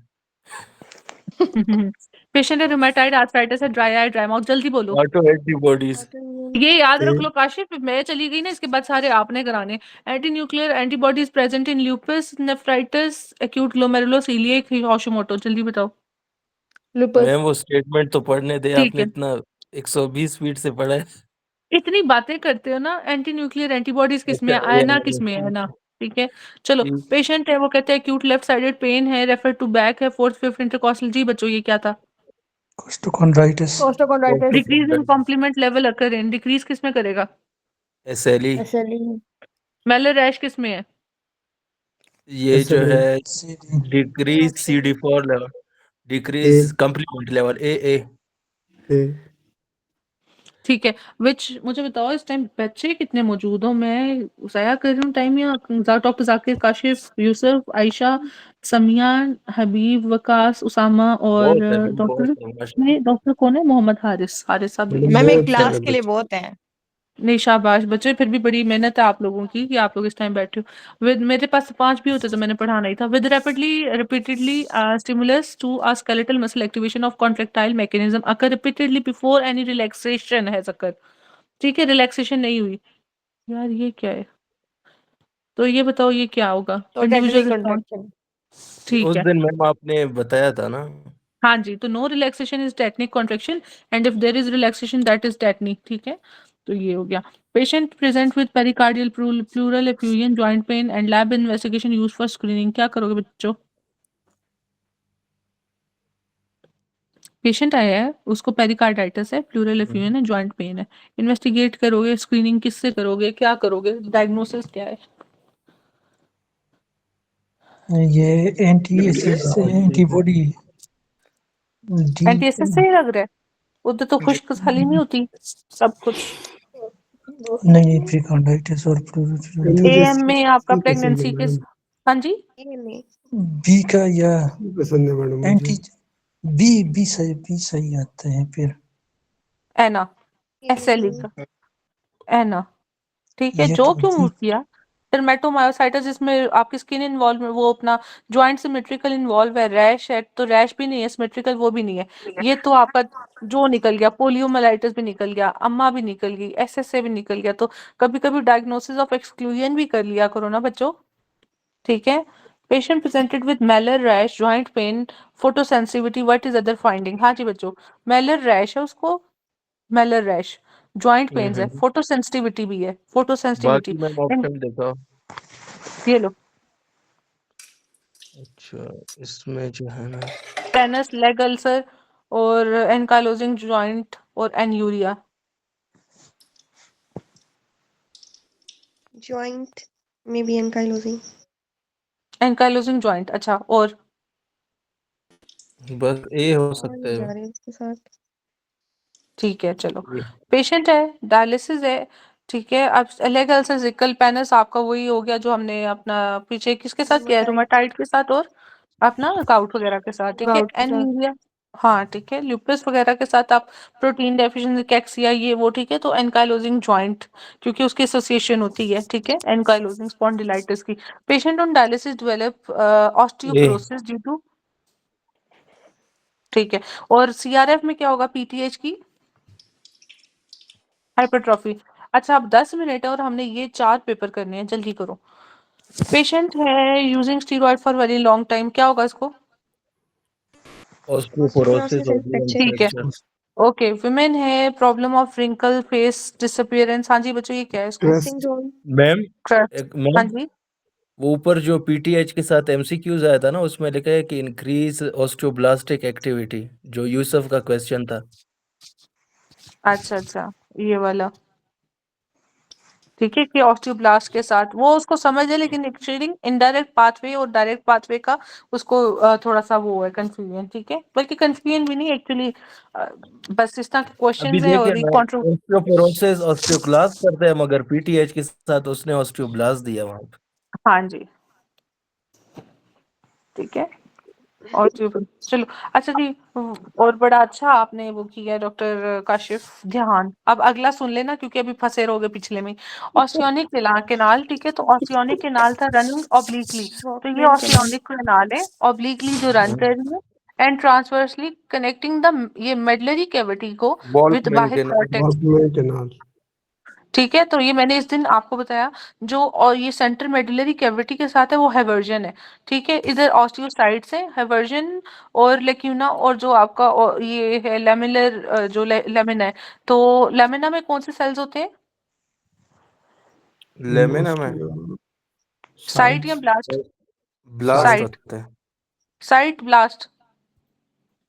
पेशेंट है रूमेटाइड आर्थराइटिस है, ड्राई आई, ड्राई माउथ, जल्दी बोलो। Auto antibodies. ये याद रख ए लो काशिफ, मैं चली गई ना इसके बाद सारे आपने कराने। Anti nuclear antibodies present in lupus nephritis acute glomerulo coeliac Hashimoto, जल्दी बताओ। लुपस। मैम वो स्टेटमेंट तो पढ़ने दे, ठीक आपने है, इतना 120 स्पीड से पढ़ा है। इतनी बातें करते हो ना। एंटी न्यूक्लियर एंटीबॉडीज किसमें अच्छा है? आयना किसमें है ना? ठीक है चलो। ठीक। पेशेंट है वो कहते हैं एक्यूट लेफ्ट साइडेड पेन है, रेफर टू बैक है, फोर्थ फिफ्थ इंटरकॉस्टल। जी बच्चों ये क्या था? Costochondritis. Costochondritis. Decrease in complement level occur in, decrease किसमें करेगा? एसएलई। एसएलई। मेलर रैश किसमें है? ये जो SLA है CD. Decrease CD4 level, A decrease complement level A. A ठीक है। विच, मुझे बताओ इस टाइम बच्चे कितने मौजूद हो? मैं ज़ाया कर रही हूँ टाइम या डॉक्टर जाकिर, काशिफ, यूसुफ, आयशा, समियान, हबीब, वकास, उसामा और बहुत है मैम, बहुत डॉक्टर है माशाल्लाह। में डॉक्टर कौन है? मोहम्मद हारिस। हारिस साहब मैडम मैम एक बहुत चलो। सारे क्लास के लिए बच्चे। बहुत हैं। नहीं शाबाश बच्चे, फिर भी बड़ी मेहनत है आप लोगों की कि आप लोग इस टाइम बैठे हो। विद मेरे पास 5 भी होते तो मैंने पढ़ाना ही था। With rapidly repeatedly stimulus to a skeletal muscle activation of contractile mechanism occur repeatedly before any relaxation है सकर। ठीक है, रिलैक्सेशन नहीं हुई। यार ये क्या है? तो ये बताओ ये क्या होगा? Totally individual response. कंट्रैक्शन। ठीक उस है। दिन मैम आपने बताया था ना। हाँ जी, तो no relaxation is technique contraction and if there is relaxation that is technique. ठीक है, तो ये हो गया। Patient present with pericardial pleural effusion joint pain and lab investigation use for screening. क्या करोगे बच्चों? पेशेंट आया है, उसको पेरिकार्डाइटिस है, प्लूरल एफ्यूजन है, जॉइंट पेन है। इन्वेस्टिगेट करोगे, स्क्रीनिंग किससे करोगे, क्या करोगे, डायग्नोसिस क्या है? ये एंटीबॉडी डी। एंटीएसएस से ही लग रहा है। उधर तो खुश्क साली नहीं होती सब कुछ। नहीं, प्रीकॉन्डाइटिस और प्लूरल। मुझे एएम में आपका सी पसंद है प्रेगनेंसी के। मैडम। हाँ जी, ए में बी का या सी पसंद है मैडम मुझे। एंटी बी सही आते हैं फिर। एना, एसएलई का एना। ठीक है, ये जो तो क्यों बी। किया? डर्मेटोमायोसाइटिस जिसमें आपकी स्किन इन्वॉल्व, वो अपना जॉइंट सिमेट्रिकल इन्वॉल्व है। रैश है तो रैश भी नहीं है, सिमेट्रिकल वो भी नहीं है। ये तो आपका जो निकल गया, पोलियोमाइलाइटिस भी निकल गया, अम्मा भी निकल गई, एसएसए भी निकल गया। तो कभी कभी डायग्नोसिस ऑफ एक्सक्लूजन भी कर लिया करो ना बच्चों। ठीक है। Patient presented with Mailer rash, joint pain, photosensitivity, what is other finding? हाँ जी बच्चों, मेलर रैश है उसको, मेलर रैश, जॉइंट पेन्स है, हम्म। फोटो सेंसिटिविटी भी है, फोटो सेंसिटिविटी। बाकी मैम ऑप्शन देखा। ये लो, अच्छा, इसमें जो है ना टेनस, लेग अल्सर और एनकाइलोजिंग जॉइंट और एन्यूरिया। जॉइंट में भी एनकाइलोजिंग। एनकाइलोजिंग जॉइंट, अच्छा और बस ए हो और सकता नहीं है। जा रहे इसके साथ। ठीक है चलो। ये पेशेंट है, डायलिसिस है। ठीक है, अब लेग अल्सर, जिकल पेनस आपका वही हो गया जो हमने अपना पीछे किसके साथ किया है, रूमेटाइड रूमेटाइड के साथ और अपना गाउट वगैरह के साथ। ठीक है, गाउट के साथ। एनीमिया। हाँ ठीक है, ल्यूपस वगैरह के साथ आप प्रोटीन डेफिशिएंसी, कैक्सिया, ये वो। ठीक है, तो एनकाइलोजिंग जॉइंट क्योंकि उसकी एसोसिएशन होती है। ठीक है, एनकाइलोजिंग स्पॉन्डिलाइटिस की। Patient on dialysis develop a osteoporosis due to. ठीक है, और सीआरएफ में क्या होगा? पीटीएच की हाइपरट्रॉफी। अच्छा, अब 10 मिनट है और हमने ये 4 पेपर करने हैं, जल्दी करो। पेशेंट है using steroid for very long time, क्या होगा इसको? ऑस्टियोपोरोसिस ऑस्टियोपोरोसिस और एंड फ्रैक्चर। ठीक है, फ्रैक्चर। ओके। विमेन है, problem of wrinkle face disappearance. हाँ जी बच्चों, ये क्या है इसको? Crusting crust zone. Ma'am crust. एक हाँ मैम, जी, वो ऊपर जो पीटीएच के साथ एमसीक्यूज आया था ना, उसमें लिखा है कि इंक्रीज ऑस्टियोब्लास्टिक एक्टिविटी, जो यूसुफ का क्वेश्चन था। अच्छा अच्छा, ये वाला। ठीक है, कि ऑस्टियोब्लास्ट के साथ वो उसको समझ है, लेकिन एक्चुअली इनडायरेक्ट पाथवे और डायरेक्ट पाथवे का उसको थोड़ा सा वो है कंफ्यूजन। ठीक है, बल्कि कंफ्यूजन भी नहीं एक्चुअली, बस इस तरह के अभी क्वेश्चंस है देखिए और ये ना, कॉन्ट्रो। ऑस्टियोपोरोसिस ऑस्टियोक्लास्ट करते हैं, मगर पीटीएच के साथ उसने ऑस्टियोब्लास्ट दिया वहां पे। हाँ जी, ठीक है। और चलो, अच्छा जी। और बड़ा अच्छा आपने वो किया डॉक्टर काशिफ, ध्यान। अब अगला सुन लेना क्योंकि अभी फंसे रहोगे पिछले में। ऑस्टियोनिक केनाल। ठीक है, तो ऑस्टियोनिक केनाल था रनिंग ऑब्लिकली, तो ये वॉकमैन कैनाल। ऑस्टियोनिक केनाल है ऑब्लिकली जो रन कर रही है। एंड ट्रांसवर्सली कनेक्टिंग द ये मेडलरी कैविटी को विद वॉल्कमैन बाह्य के नाम कॉर्टेक्स। वॉल्कमैन कैनाल। ठीक है, तो ये मैंने इस दिन आपको बताया जो, और ये सेंट्रल मेडुलरी कैविटी के साथ है वो हैवर्जन है। ठीक है, इधर ऑस्टियोसाइट्स है, हैवर्जन और लेक्यूना, और जो आपका ये है लेमिनर जो लेमिना है। तो लेमिना में कौन से सेल्स होते हैं? लेमिना में साइट या ब्लास्ट? ब्लास्ट साइट, होते हैं। Site blast.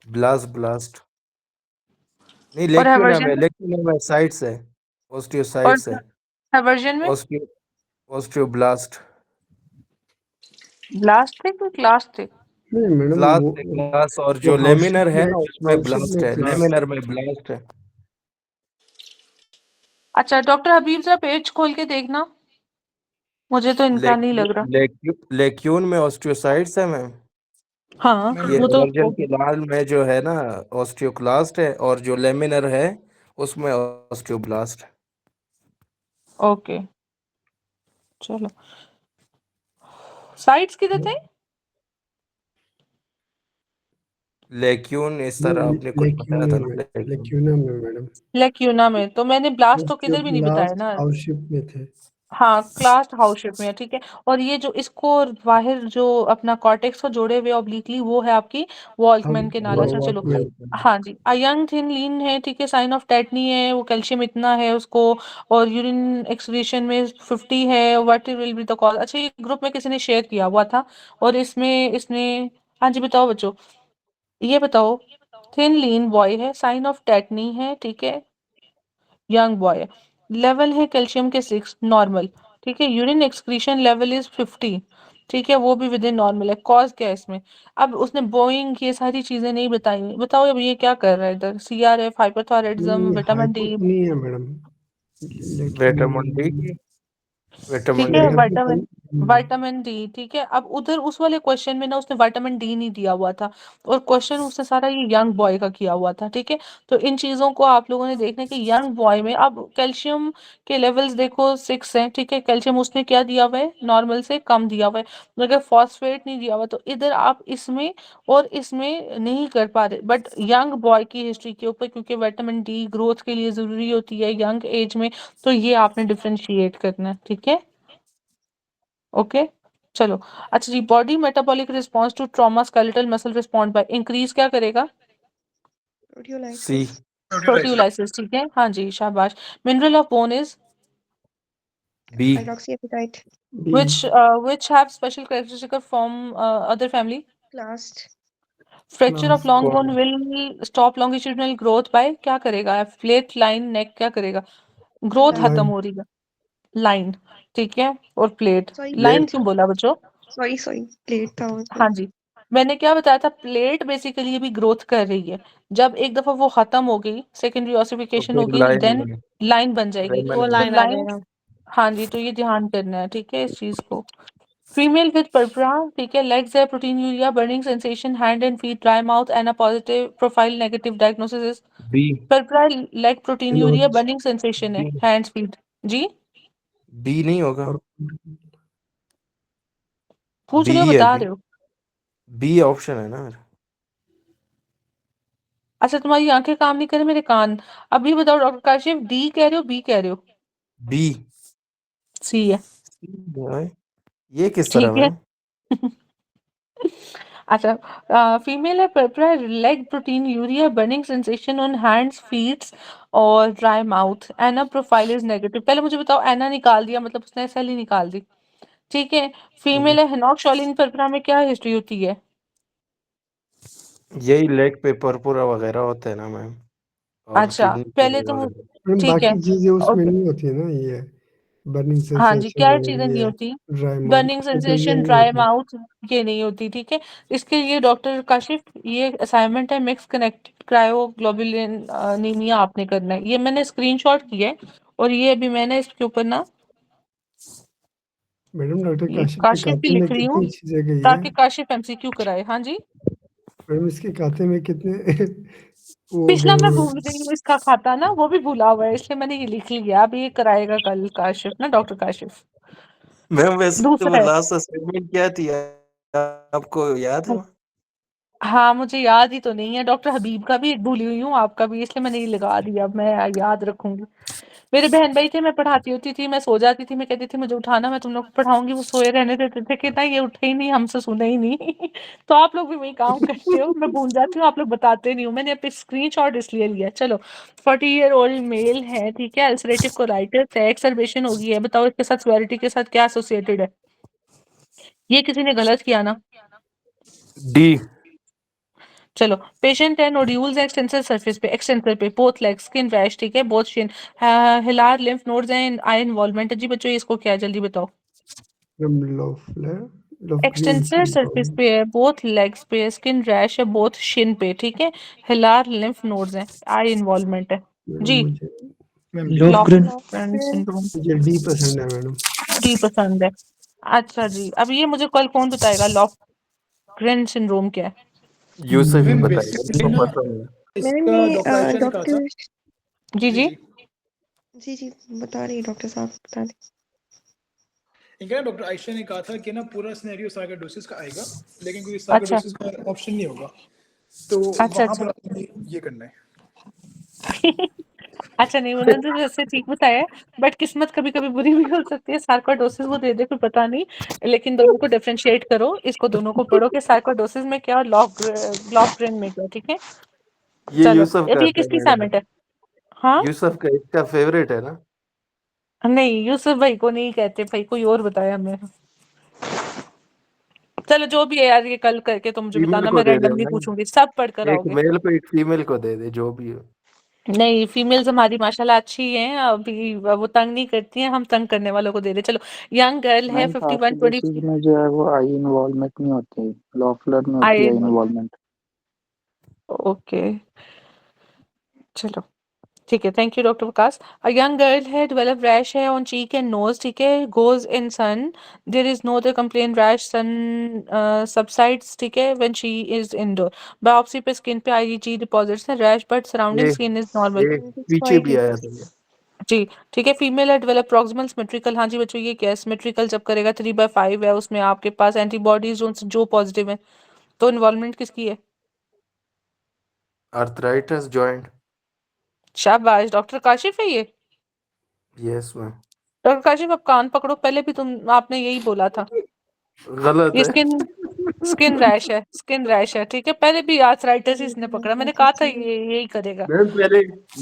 ब्लास्ट नहीं, और हैवर्जन लेक्यूना में साइट्स है, और ऑस्टियोसाइट्स है, हैवर्जन में ऑस्टियोब्लास्ट। ब्लास्ट थे कि क्लास्ट थे? नहीं मैडम, क्लास और वो जो लेमिनर हाउसशिप है में ना उसमें ब्लास्ट है, क्लास। लेमिनर में ब्लास्ट है। अच्छा डॉक्टर हबीब जरा पेज खोल के देखना, मुझे तो इनका नहीं लग रहा। लेक्यून में ऑस्टियोसाइट्स है मैम। हाँ ये वो तो वर्जन के लाल में जो है ना ऑस्टियोक्लास्ट है, और जो लेमिनर है उसमें ऑस्टियोब्लास्ट है। ओके चलो। साइट्स किधर थे? लेक्यून इस तरह आपने कुछ बताया था ना, लेक्यून। लेक्यूना में मैडम, लेक्यूना में, तो मैंने ब्लास्ट तो किधर भी नहीं बताया लास्ट ना। हाउसशिप में थे। हाँ क्लास्ट हाउसशिप में है, ठीक है। और ये जो इसको बाहर जो अपना कॉर्टेक्स को जोड़े हुए ऑब्लिकली वो है आपकी वॉल्कमैन के नाला। अच्छा चलो, हाँ जी, यंग थिन लीन है, ठीक है, साइन ऑफ टेटनी है, वो कैल्शियम इतना है उसको, और यूरिन एक्सक्रीशन में 50 है, what will be the cause. अच्छा ये ग्रुप में किसी ने शेयर किया हुआ था, और इसमें इसने, हाँ जी बताओ बच्चों, ये बताओ, थिन लीन बॉय है, साइन ऑफ टेटनी है, ठीक है, यंग बॉय, लेवल है कैल्शियम के 6 नॉर्मल, ठीक है, यूरिन एक्सक्रीशन लेवल इज 50, ठीक है, वो भी विद इन नॉर्मल है। कॉज क्या है इसमें? अब उसने बोइंग ये सारी चीजें नहीं बताई, बताओ अब ये क्या कर रहा है इधर? CRF, hypothyroidism, vitamin D, hypo नहीं है मैडम, विटामिन डी, ठीक है, विटामिन विटामिन डी, ठीक है। अब उधर उस वाले क्वेश्चन में ना उसने विटामिन डी नहीं दिया हुआ था, और क्वेश्चन उसने सारा ये यंग बॉय का किया हुआ था, ठीक है। तो इन चीजों को आप लोगों ने देखना कि यंग बॉय में अब कैल्शियम के लेवल्स देखो 6 हैं, ठीक है, कैल्शियम उसने क्या दिया हुआ है? नॉर्मल से कम दिया हुआ है, मगर फॉस्फेट नहीं दिया हुआ। तो इधर आप इसमें और इसमें नहीं कर पा रहे, बट यंग बॉय की हिस्ट्री के ऊपर, क्योंकि विटामिन डी ग्रोथ के लिए जरूरी होती है यंग एज में, तो ये आपने डिफ्रेंशिएट करना है, ठीक है, ओके चलो। अच्छा जी, body metabolic response to trauma skeletal muscle respond by increase क्या करेगा? सी। प्रोटियोलाइसिस, ठीक है, हाँ जी शाबाश। Mineral of bone is B. Hydroxyapatite. which have special characteristic from other family? Last. Fracture of long bone will stop longitudinal growth by क्या करेगा? Plate line neck क्या करेगा? ग्रोथ खत्म हो रही है, लाइन, ठीक है, और प्लेट। लाइन क्यों बोला बच्चों? सॉरी प्लेट था वो। हाँ जी, मैंने क्या बताया था, प्लेट बेसिकली भी ग्रोथ कर रही है। जब एक दफा वो खत्म हो गई, सेकेंडरी ऑसिफिकेशन हो गई, देन लाइन बन जाएगी। वो तो लाइन आ लाइन, जाएगा। हाँ जी, तो ये ध्यान करना है, ठीक है, इस चीज को। फीमेल विद पर्परा, ठीक है, लेग्स है, proteinuria, burning sensation, hand and feet, dry mouth and a positive profile, negative diagnosis is B. Purpura, leg proteinuria, burning sensation है, हैंड्स फीट। जी बी नहीं होगा, पूछ बी रहे हो, ही है, बता बी। रहे हो? बी ऑप्शन है ना मेरा। अच्छा तुम्हारी आंखें काम नहीं कर रही, मेरे कान। अभी बताओ डॉक्टर काशिफ, डी कह रहे हो बी कह रहे हो? बी। सी है, ये किस तरह ठीक है। में? अच्छा, फीमेल है, purpura, leg proteinuria, burning sensation on hands feets और dry mouth, ANA profile is negative. पहले मुझे बताओ, एना निकाल दिया मतलब उसने सेल ही निकाल दी, ठीक है। फीमेल है, हेनॉक शॉलिन पर्परा में क्या हिस्ट्री होती है? यही लेग पे परपुरा वगैरह होते हैं ना मैम, और अच्छा किडनी पहले तो, मैडम ठीक है, बाकी चीजें उसमें ओके, नहीं होती है ना, ये बर्निंग हाँ जी, क्या सेंसेशन चीजें और नहीं ये होती? ड्राई माउथ, बर्निंग तो ये सेंसेशन, नहीं ड्राई होता। माउथ, ये नहीं होती, ठीक है। इसके लिए डॉक्टर काशिफ ये असाइनमेंट है, मिक्स कनेक्टेड क्रायोग्लोबुलिन नीमिया आपने करना है। ये मैंने स्क्रीनशॉट किया है, और ये अभी मैंने इसके ऊपर ना मैडम डॉक्टर ये काशिफ के काशिफ की खाते में लिख रही हूँ, कितनी चीजें गई है? ताकि काशिफ MCQ कराए। हाँ जी, मैडम इसके खाते में कितने वो पिछला गए मैं हैं? भूल गई हूँ, इसका खाता ना वो भी भूला हुआ है, इसलिए मैंने ये लिख लिया। अब ये कराएगा कल काशिफ ना, डॉक्टर काशिफ। मैम वैसे वो दूसरा है, लास्ट असाइनमेंट क्या थी आपको याद है? हाँ, मुझे याद ही तो नहीं है। डॉक्टर हबीब का भी भूली हुई हूँ, आपका भी, इसलिए मैंने ये लगा दिया। अब मैं याद रखूंगी। मेरे बहन भाई थे, मैं पढ़ाती होती थी, मैं सो जाती थी, मैं कहती थी मुझे उठाना, मैं तुम लोग को पढ़ाऊंगी, वो सोए रहने देते थे कि नहीं ये उठे ही नहीं, हमसे सुने ही नहीं। तो आप लोग भी वही काम करते हो, मैं भूल जाती हूँ, आप लोग बताते नहीं हो। मैंने अपने स्क्रीनशॉट इसलिए लिया। चलो, 40-year-old मेल है, ठीक है, अल्सरेटिव कोलाइटिस है, एक्सर्बेशन हो गई है। बताओ इसके साथ सिवियरिटी के साथ क्या एसोसिएटेड है? ये किसी ने गलत किया ना? डी। चलो, पेशेंट है, नोड्यूल्स है एक्सटेंसर सरफेस पे, एक्सटेंसर पे, बोथ लेग, स्किन रैश, ठीक है, both shin, hilar lymph nodes and eye involvement है। जी बच्चों, इसको क्या है, जल्दी बताओ। एक्सटेंसर सरफेस पे है, बोथ लेग्स पे, स्किन रैश है, बोथ शिन पे, ठीक है, हिलार लिम्फ नोड्स हैं, आई इन्वॉल्वमेंट है। जी, लोफग्रेन लॉफ्ग्रेन सिंड्रोम मुझे डी पसंद है मैडम। डी पसंद है। अच्छा जी, अब ये मुझे कल कौन बताएगा लॉफ्ग्रेन सिंड्रोम क्या है? यूसुफ ही मैम बताएगा, बेसिकली इसको ना पता है। मैडम इसका ये डॉक्टर आयशा ने कहा था। डॉक्टर जी जी जी जी जी बता रही डॉक्टर साहब, बता दें। इनका ना डॉक्टर आयशा ने कहा था कि ना पूरा सिनेरियो सार्कोइडोसिस का आएगा, लेकिन कोई अच्छा सार्कोइडोसिस का ऑप्शन नहीं होगा, तो अच्छा वहां अच्छा। पर आपने ये करना है। अच्छा नहीं, उन्होंने तो वैसे ठीक बताया है, बट किस्मत कभी कभी बुरी भी हो सकती है। सार्कोइडोसिस वो दे दे कोई पता नहीं, लेकिन दोनों को डिफरेंशिएट करो, इसको दोनों को पढ़ो कि सार्कोइडोसिस में क्या और लॉफ्ग्रेन में क्या, ठीक है। ये चलो, यूसुफ अब का ये था किसकी मैडम, असाइनमेंट है? हाँ, यूसुफ का इसका फेवरेट है ना। नहीं यूसुफ भाई को नहीं कहते, भाई कोई और बताया हमें। चलो जो भी है यार, ये कल करके तुम मुझे फीमेल बताना, को मैं दे दे रैंडमली मैम, पूछूंगी, सब पढ़ कर एक आओगे। मेल को एक फीमेल को दे दे, जो भी हो। नहीं, फीमेल्स हमारी माशाल्लाह अच्छी हैं, अभी वो तंग नहीं करती हैं, हम तंग करने वालों को दे रहे। चलो, यंग गर्ल है मैम 51-20। सार्कोइडोसिस में जो है वो आई इन्वॉल्वमेंट नहीं होती, लॉफलर में होती आई है आई इन्वॉल्वमेंट। ओके, चलो ठीक है, thank you doctor Vikas. A young girl है, डेवलप रैश है ऑन चीक एंड नोज, ठीक है, goes in sun, there is no other complain, rash sun subsides, ठीक है, when she is indoor, biopsy पे स्किन पे आईजीजी डिपॉजिट्स है, rash but surrounding ये स्किन इज नॉर्मल। ये पीछे भी आया था ये। जी ठीक है, फीमेल है, डेवलप प्रॉक्सिमल सिमेट्रिकल। हाँ जी बच्चों, ये क्या है, सिमेट्रिकल जब करेगा 3/5 है, उसमें आपके पास एंटीबॉडीज जो पॉजिटिव है, तो इन्वॉल्वमेंट किसकी है? Arthritis joint. शाबाश, डॉक्टर काशिफ है ये। Yes ma'am. डॉक्टर काशिफ, आप कान पकड़ो, पहले भी आपने यही बोला था। गलत ये है स्किन स्किन रैश है, स्किन रैश है, ठीक है, पहले भी आर्थराइटिस इसने पकड़ा, मैंने कहा था ये यही करेगा।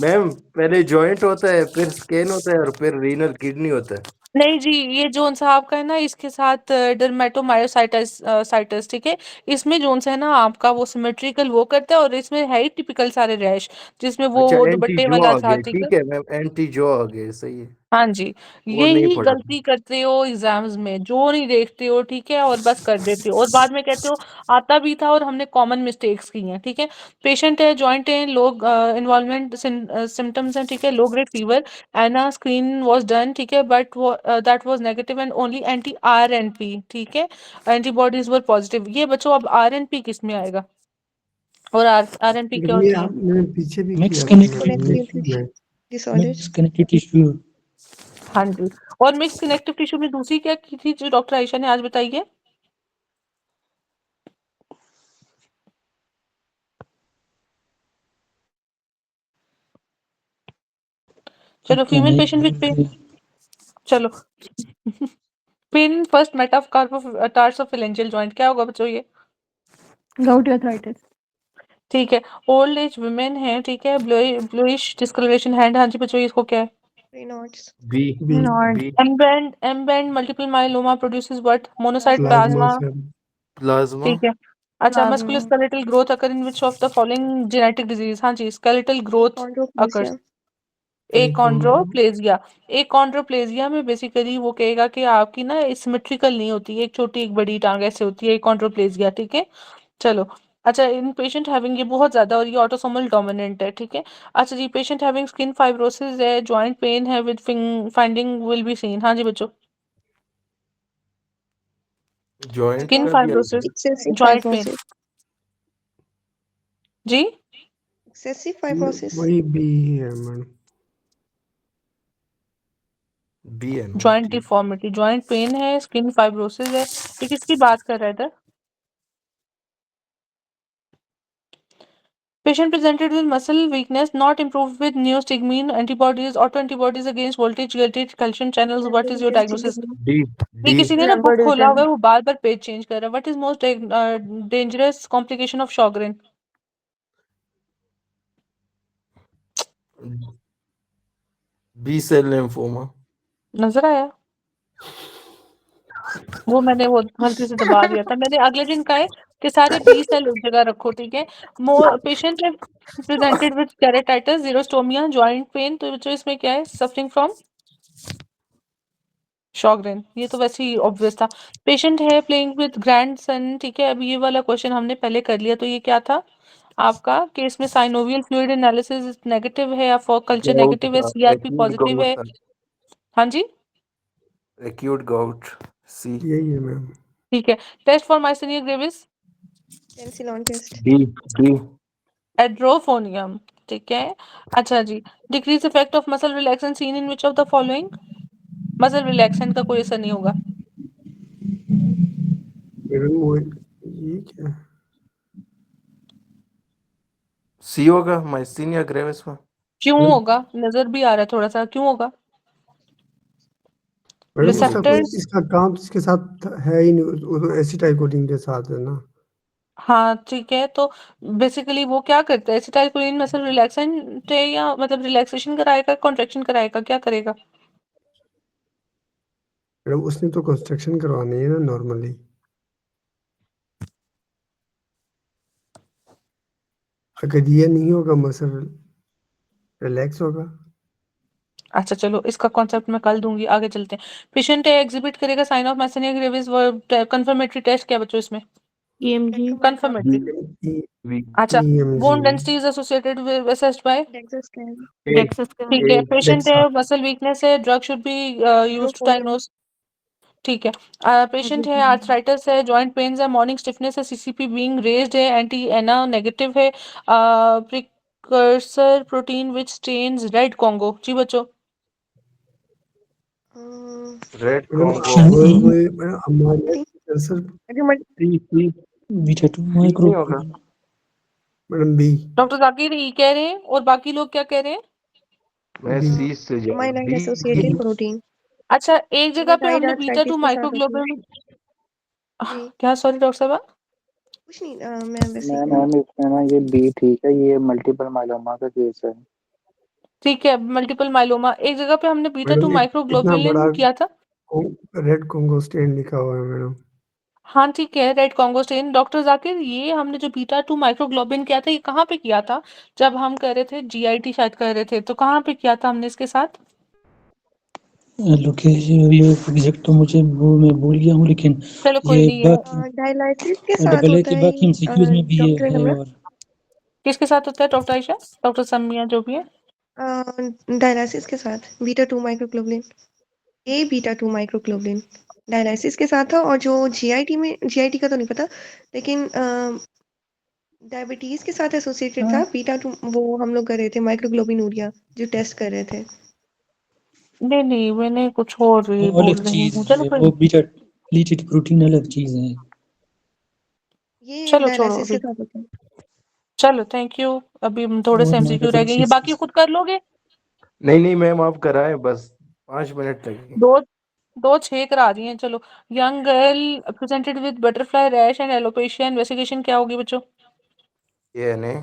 मैम पहले जॉइंट होता है, फिर स्किन होता है, और फिर रीनल किडनी होता है। नहीं जी, ये जोन साहब का है ना, इसके साथ डर्मेटोमायोसाइटिस साइटिस, ठीक है, इसमें जोन से है ना आपका वो सिमेट्रिकल वो करता है, और इसमें है ही टिपिकल सारे रैश, जिसमें अच्छा, वो एंटी दुपट्टे जो वाला आ था, गया, ठीक है। ठीक है मैम, एंटी जो आ गया, सही है। हाँ जी, वो नहीं यही पढ़ा। गलती करते हो एग्जाम्स में, जो नहीं देखते हो, ठीक है, और बस कर देते हो, और बाद में कहते हो आता भी था और हमने कॉमन मिस्टेक्स की हैं, ठीक है। पेशेंट है, जॉइंट है, लोग इन्वॉल्वमेंट सिम्टम्स हैं, ठीक है, low grade fever, ANA screen was done, ठीक है, but that was negative and only anti RNP, ठीक है, एंटीबॉडीज वर पॉजिटिव। ये बच्चों अब आरएनपी किस में आएगा, और आरएनपी क्या लेकिन ये होती है? आपने पीछे भी मिक्स किया था मैडम, कनेक्टिव मिक्स में। Mix connective tissue. हाँ जी, और मिक्स कनेक्टिव टिश्यू में दूसरी क्या की थी जो डॉक्टर आयशा ने आज बताई है? चलो, फीमेल पेशेंट विद पेन, चलो पेन फर्स्ट टार्सोफिलेंजियल जॉइंट, क्या होगा बच्चों ये? Gouty arthritis. ठीक है, ओल्ड एज वुमेन है, ठीक है, ब्लूइश डिस्कलरेशन हैंड, हाँ जी बच्चों इसको क्या है? Raynaud's. B. B. Not B. एम्बेंड multiple myeloma produces what? Monocyte plasma plasma, sir. Plasma. ठीक है। अच्छा, muscular plasma. Skeletal growth occur in which of the following genetic disease? हाँ जी, skeletal growth chondroplasia. Occurs. Achondroplasia, achondroplasia में basically वो कहेगा कि आपकी ना सिमेट्रिकल नहीं होती, एक छोटी एक बड़ी टांग ऐसे होती है, एकॉन्ड्रोप्लेजिया, ठीक है। चलो, अच्छा, इन पेशेंट हैविंग ये बहुत ज्यादा, और ये ऑटोसोमल डोमिनेंट है, ठीक है। अच्छा जी, पेशेंट हैविंग स्किन फाइब्रोसिस है, जॉइंट पेन है with finding will be seen, हाँ जी बच्चों, जॉइंट स्किन का भी आता है। Fibrosis, excessive joint pain, fibrosis. जी, एक्सेसिव फाइब्रोसिस। वही बी ही है मैडम। बी है मैम, जॉइंट ठीक। डिफॉर्मिटी, जॉइंट पेन है, स्किन फाइब्रोसिस है, ये किसकी बात कर रहा है इधर? Patient presented with muscle weakness, not improved with neostigmine antibodies, autoantibodies against voltage-gated calcium channels. What is your diagnosis? D. ये D. किसी ने ना बुक खोला हुआ है, वो बार-बार पेज चेंज कर रहा है. What is most dangerous complication of Sjogren? B cell lymphoma. नजर आया? वो मैंने वो हल्के से दबा दिया था. मैंने अगले दिन कहा है कि सारे 20 सेल उस जगह रखो, ठीक है. पेशेंट ने presented with keratitis, xerostomia, joint pain. तो बच्चों इसमें क्या है? Suffering from Sjogren. ये तो वैसे ही ऑब्वियस था. पेशेंट है प्लेइंग विद ग्रैंडसन, ठीक है. अब ये वाला क्वेश्चन हमने पहले कर लिया. तो ये क्या था आपका? केस में साइनोवियल फ्लूइड एनालिसिस नेगेटिव है या फॉर कल्चर Gout नेगेटिव है, था, सीआरपी acute पॉजिटिव है. gout था, हाँ जी, acute gout. C. यही है मैम। ठीक है. Test for myasthenia gravis, Tensilon test. D. D. Edrophonium, ठीक है. अच्छा जी. Decrease effect of muscle relaxation seen in which of the following? Muscle relaxation का कोई असर नहीं होगा. मैडम वो ये क्या? C होगा myasthenia gravis में. क्यों मैडम होगा? नजर भी आ रहा है थोड़ा सा. क्यों होगा? मैडम उसका कोई रिसेप्टर्स, इसका काम इसके साथ है ही नहीं, वो तो एसिटाइकोलिन के साथ है ना। हाँ ठीक है. तो बेसिकली वो क्या करता है? एसिटाइलकोलिन मसल रिलैक्सेंट है या मतलब रिलैक्सेशन कराएगा, कॉन्ट्रैक्शन कराएगा, क्या करेगा? मैडम उसने तो कंस्ट्रक्शन करवानी है ना नॉर्मली। अगर ये नहीं होगा मसल रिलैक्स होगा। अच्छा चलो, इसका कॉन्सेप्ट मैं कल दूंगी. आगे चलते हैं. पेशेंट एग्जिबिट करेगा sign of myasthenia gravis. Confirmatory test क्या बच्चों इसमें? EMG, confirmatory. V. अच्छा. EMG bone density is associated with assessed by, DEXA scan. A. DEXA scan, ठीक है. A. पेशेंट है डेक्सा मसल वीकनेस है, drug should be used to edrophonium. Diagnose, ठीक है. पेशेंट है आर्थराइटिस है, जॉइंट पेन्स है, मॉर्निंग स्टिफनेस है, सीसीपी बीइंग रेज्ड है, एंटी एना नेगेटिव है, precursor protein which stains red Congo. जी बच्चों. Red madam Congo. वो मैडम हमारे cancer C. C. Beta 2 C नहीं होगा. Madam B doctor Zakir E कह रहे हैं और बाकी लोग क्या कह रहे हैं? मैं बी C से जा amyloid D. Associated D. Protein. अच्छा, एक जगह पे रूमेटाइड हमने बीटा आर्थराइटिस 2 के साथ होती है। माइक्रोग्लोबिन, जी। क्या? सॉरी डॉक्टर साहब. कुछ नहीं, मैं वैसे ही मैम इसमें ना ये बी ठीक है, ये मल्टीपल माइलोमा का केस है। ठीक है. Multiple myeloma. एक जगह पे हमने बीटा 2 मैडम इतना बड़ा माइक्रोग्लोबिन किया था. रेड कोंगो स्टेन लिखा हुआ है मैडम। हाँ ठीक है. Red Congo stain. Doctor Zakir ये हमने जो बीटा 2 माइक्रोग्लोबिन किया था, ये कहाँ पे किया था? जब हम कर रहे थे जीआईटी शायद कर रहे थे, तो कहाँ पे किया था हमने इसके साथ? लोकेशन ये एग्जैक्ट तो मुझे वो मैं भूल गया हूँ, लेकिन चलो कोई ये नहीं है. बाकी डायलाइसिस के साथ डबल ए होता के है बाकी एमसीक्यूज में भी डॉक्टर है हमरा। और किसके साथ होता है डॉक्टर आयशा? डॉक्टर समिया जो भी है. डायलाइसिस के साथ बीटा 2 माइक्रोग्लोबुलिन, ए बीटा 2 माइक्रोग्लोबुलिन डायलाइसिस के साथ था। और जो जीआईटी में, जीआईटी का तो नहीं पता, लेकिन डायबिटीज के साथ एसोसिएटेड था बीटा 2। वो हम लोग कर रहे थे माइक्रोग्लोबिनूरिया जो टेस्ट कर रहे थे। नहीं नहीं, मैंने कुछ और ही वो बोल अलग रही चीज हूँ. चलो है, कोई वो नहीं. बीटा प्लीटेड प्रोटीन अलग चीज है। ये चलो छोड़ो डायलाइसिस के अभी. साथ होता है। चलो थैंक यू. अभी हम थोड़े से और एमसीक्यू रह गए, ये बाकी खुद कर लोगे. नहीं मैम आप कराएं बस 5 मिनट लगेंगे. दो 6 करा दिए. चलो. Young girl presented with butterfly rash and alopecia. Investigation क्या होगी बच्चों? ये नहीं.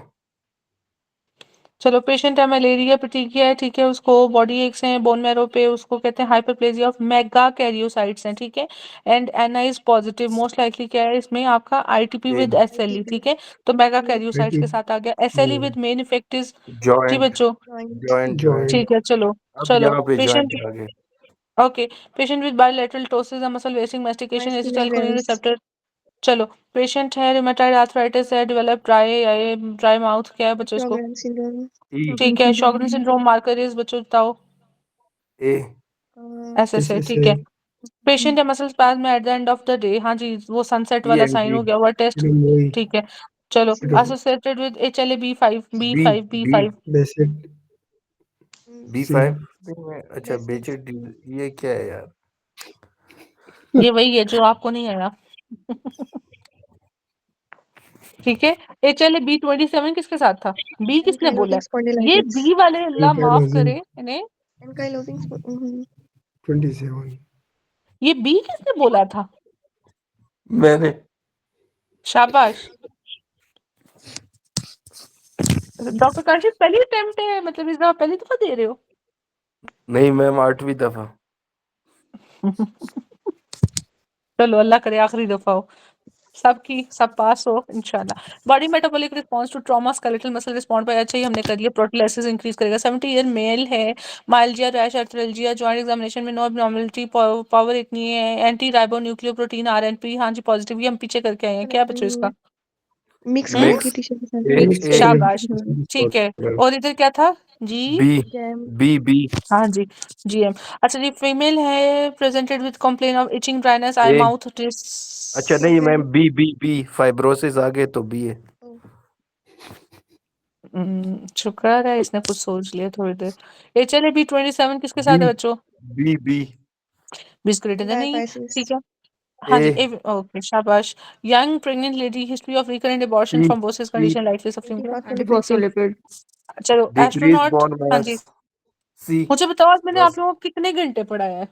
चलो. पेशेंट है मलेरिया प्रतिकिया है, ठीक है. उसको बॉडी एक्स हैं बोन मैरो पे, उसको कहते हैं हाइपरप्लेजिया ऑफ मेगा कैरियोसाइट्स हैं, ठीक है. And ANA is positive. Most likely क्या है इसमें आपका? ITP A. विद एसएलई, ठीक है. तो मेगा कैरियोसाइट्स के साथ आ गया. SLE with main effect is, जी जॉइंट बच्चों. जॉइंट. ठीक है. चलो अब चलो. यहाँ पे पेशेंट, जॉइंट आ गए. Okay. Patient with bilateral ptosis या muscle wasting mastication myasthenia acetylcholine gravis. Receptor. चलो. पेशेंट है रूमेटाइड आर्थराइटिस है, डेवलप ड्राई माउथ. क्या है बच्चों इसको? Sjogren syndrome. E. ठीक है. शॉगरेन सिंड्रोम. मार्कर इज बच्चों बताओ. A. एसएसए, ठीक है. पेशेंट है muscle spasm at the end of the day. हाँ जी, वो सनसेट वाला साइन EMG. हो गया. वो टेस्ट, वही ठीक है. चलो. Syndrome. Associated with HLA B5 B. B5 B. B5. Basic B5 अच्छा बेसिक। बेचेट. ये क्या है यार? ये वही है जो आपको नहीं आया. ठीक है। HLA-B27 किसके साथ था? बी किसने बोला एंकाइलोजिंग है? ये स्पॉन्डिलाइटिस बी वाले अल्लाह माफ एंकाइलोजिंग करे इन्हें, एंकाइलोजिंग 27 ये बी किसने बोला था? मैंने शाबाश। डॉक्टर काशिफ पहली अटेम्प्ट है, मतलब इस दफा पहली दफा दे रहे हो? नहीं मैम 8वीं दफा। चलो अल्लाह करे आखिरी दफा हो, सब पास हो इंशाल्लाह। Body metabolic response to trauma, skeletal muscle respond पर अच्छा ही हमने कर लिया, प्रोटोलाइसिस इंक्रीज करेगा। 70 ईयर मेल है, माइल्जिया, रैश, आर्थरालजिया, जॉइंट एग्जामिनेशन में नो एब्नॉर्मलिटी, पावर इतनी है, एंटी राइबोन्यूक्लियोप्रोटीन आरएनपी, हाँ जी पॉजिटिव, ये हम पीछे करके आए हैं। क्या बच्चों इसका? मिक्स करो मिक्स कीटीशन के साथ। मिक्स, ए शाबाश, ठीक है। और इधर क्या था जी? बी जैम बी बी हाँ जी, जीएम। अच्छा जी, फीमेल है, presented with complain of itching, dryness, eye a mouth, अच्छा नहीं मैम बी फाइब्रोसिस आगे तो बी है। शुक्र है इसने कुछ सोच लिया थोड़ी देर। HLA-B27 किसके साथ है बच्चों? बी 20 ग्रेटर देन नहीं, डायफाइसिस ठीक है। हाँ जी, ए ओके शाबाश। Young pregnant lady, history of recurrent abortion C thrombosis C condition, life suffering. Antiphospholipid चलो डिक्रीज एस्ट्रोनॉट, बोन हाँ मास जी, सी। मुझे बताओ आज मैंने बस आप लोगों को कितने घंटे पढ़ाया है?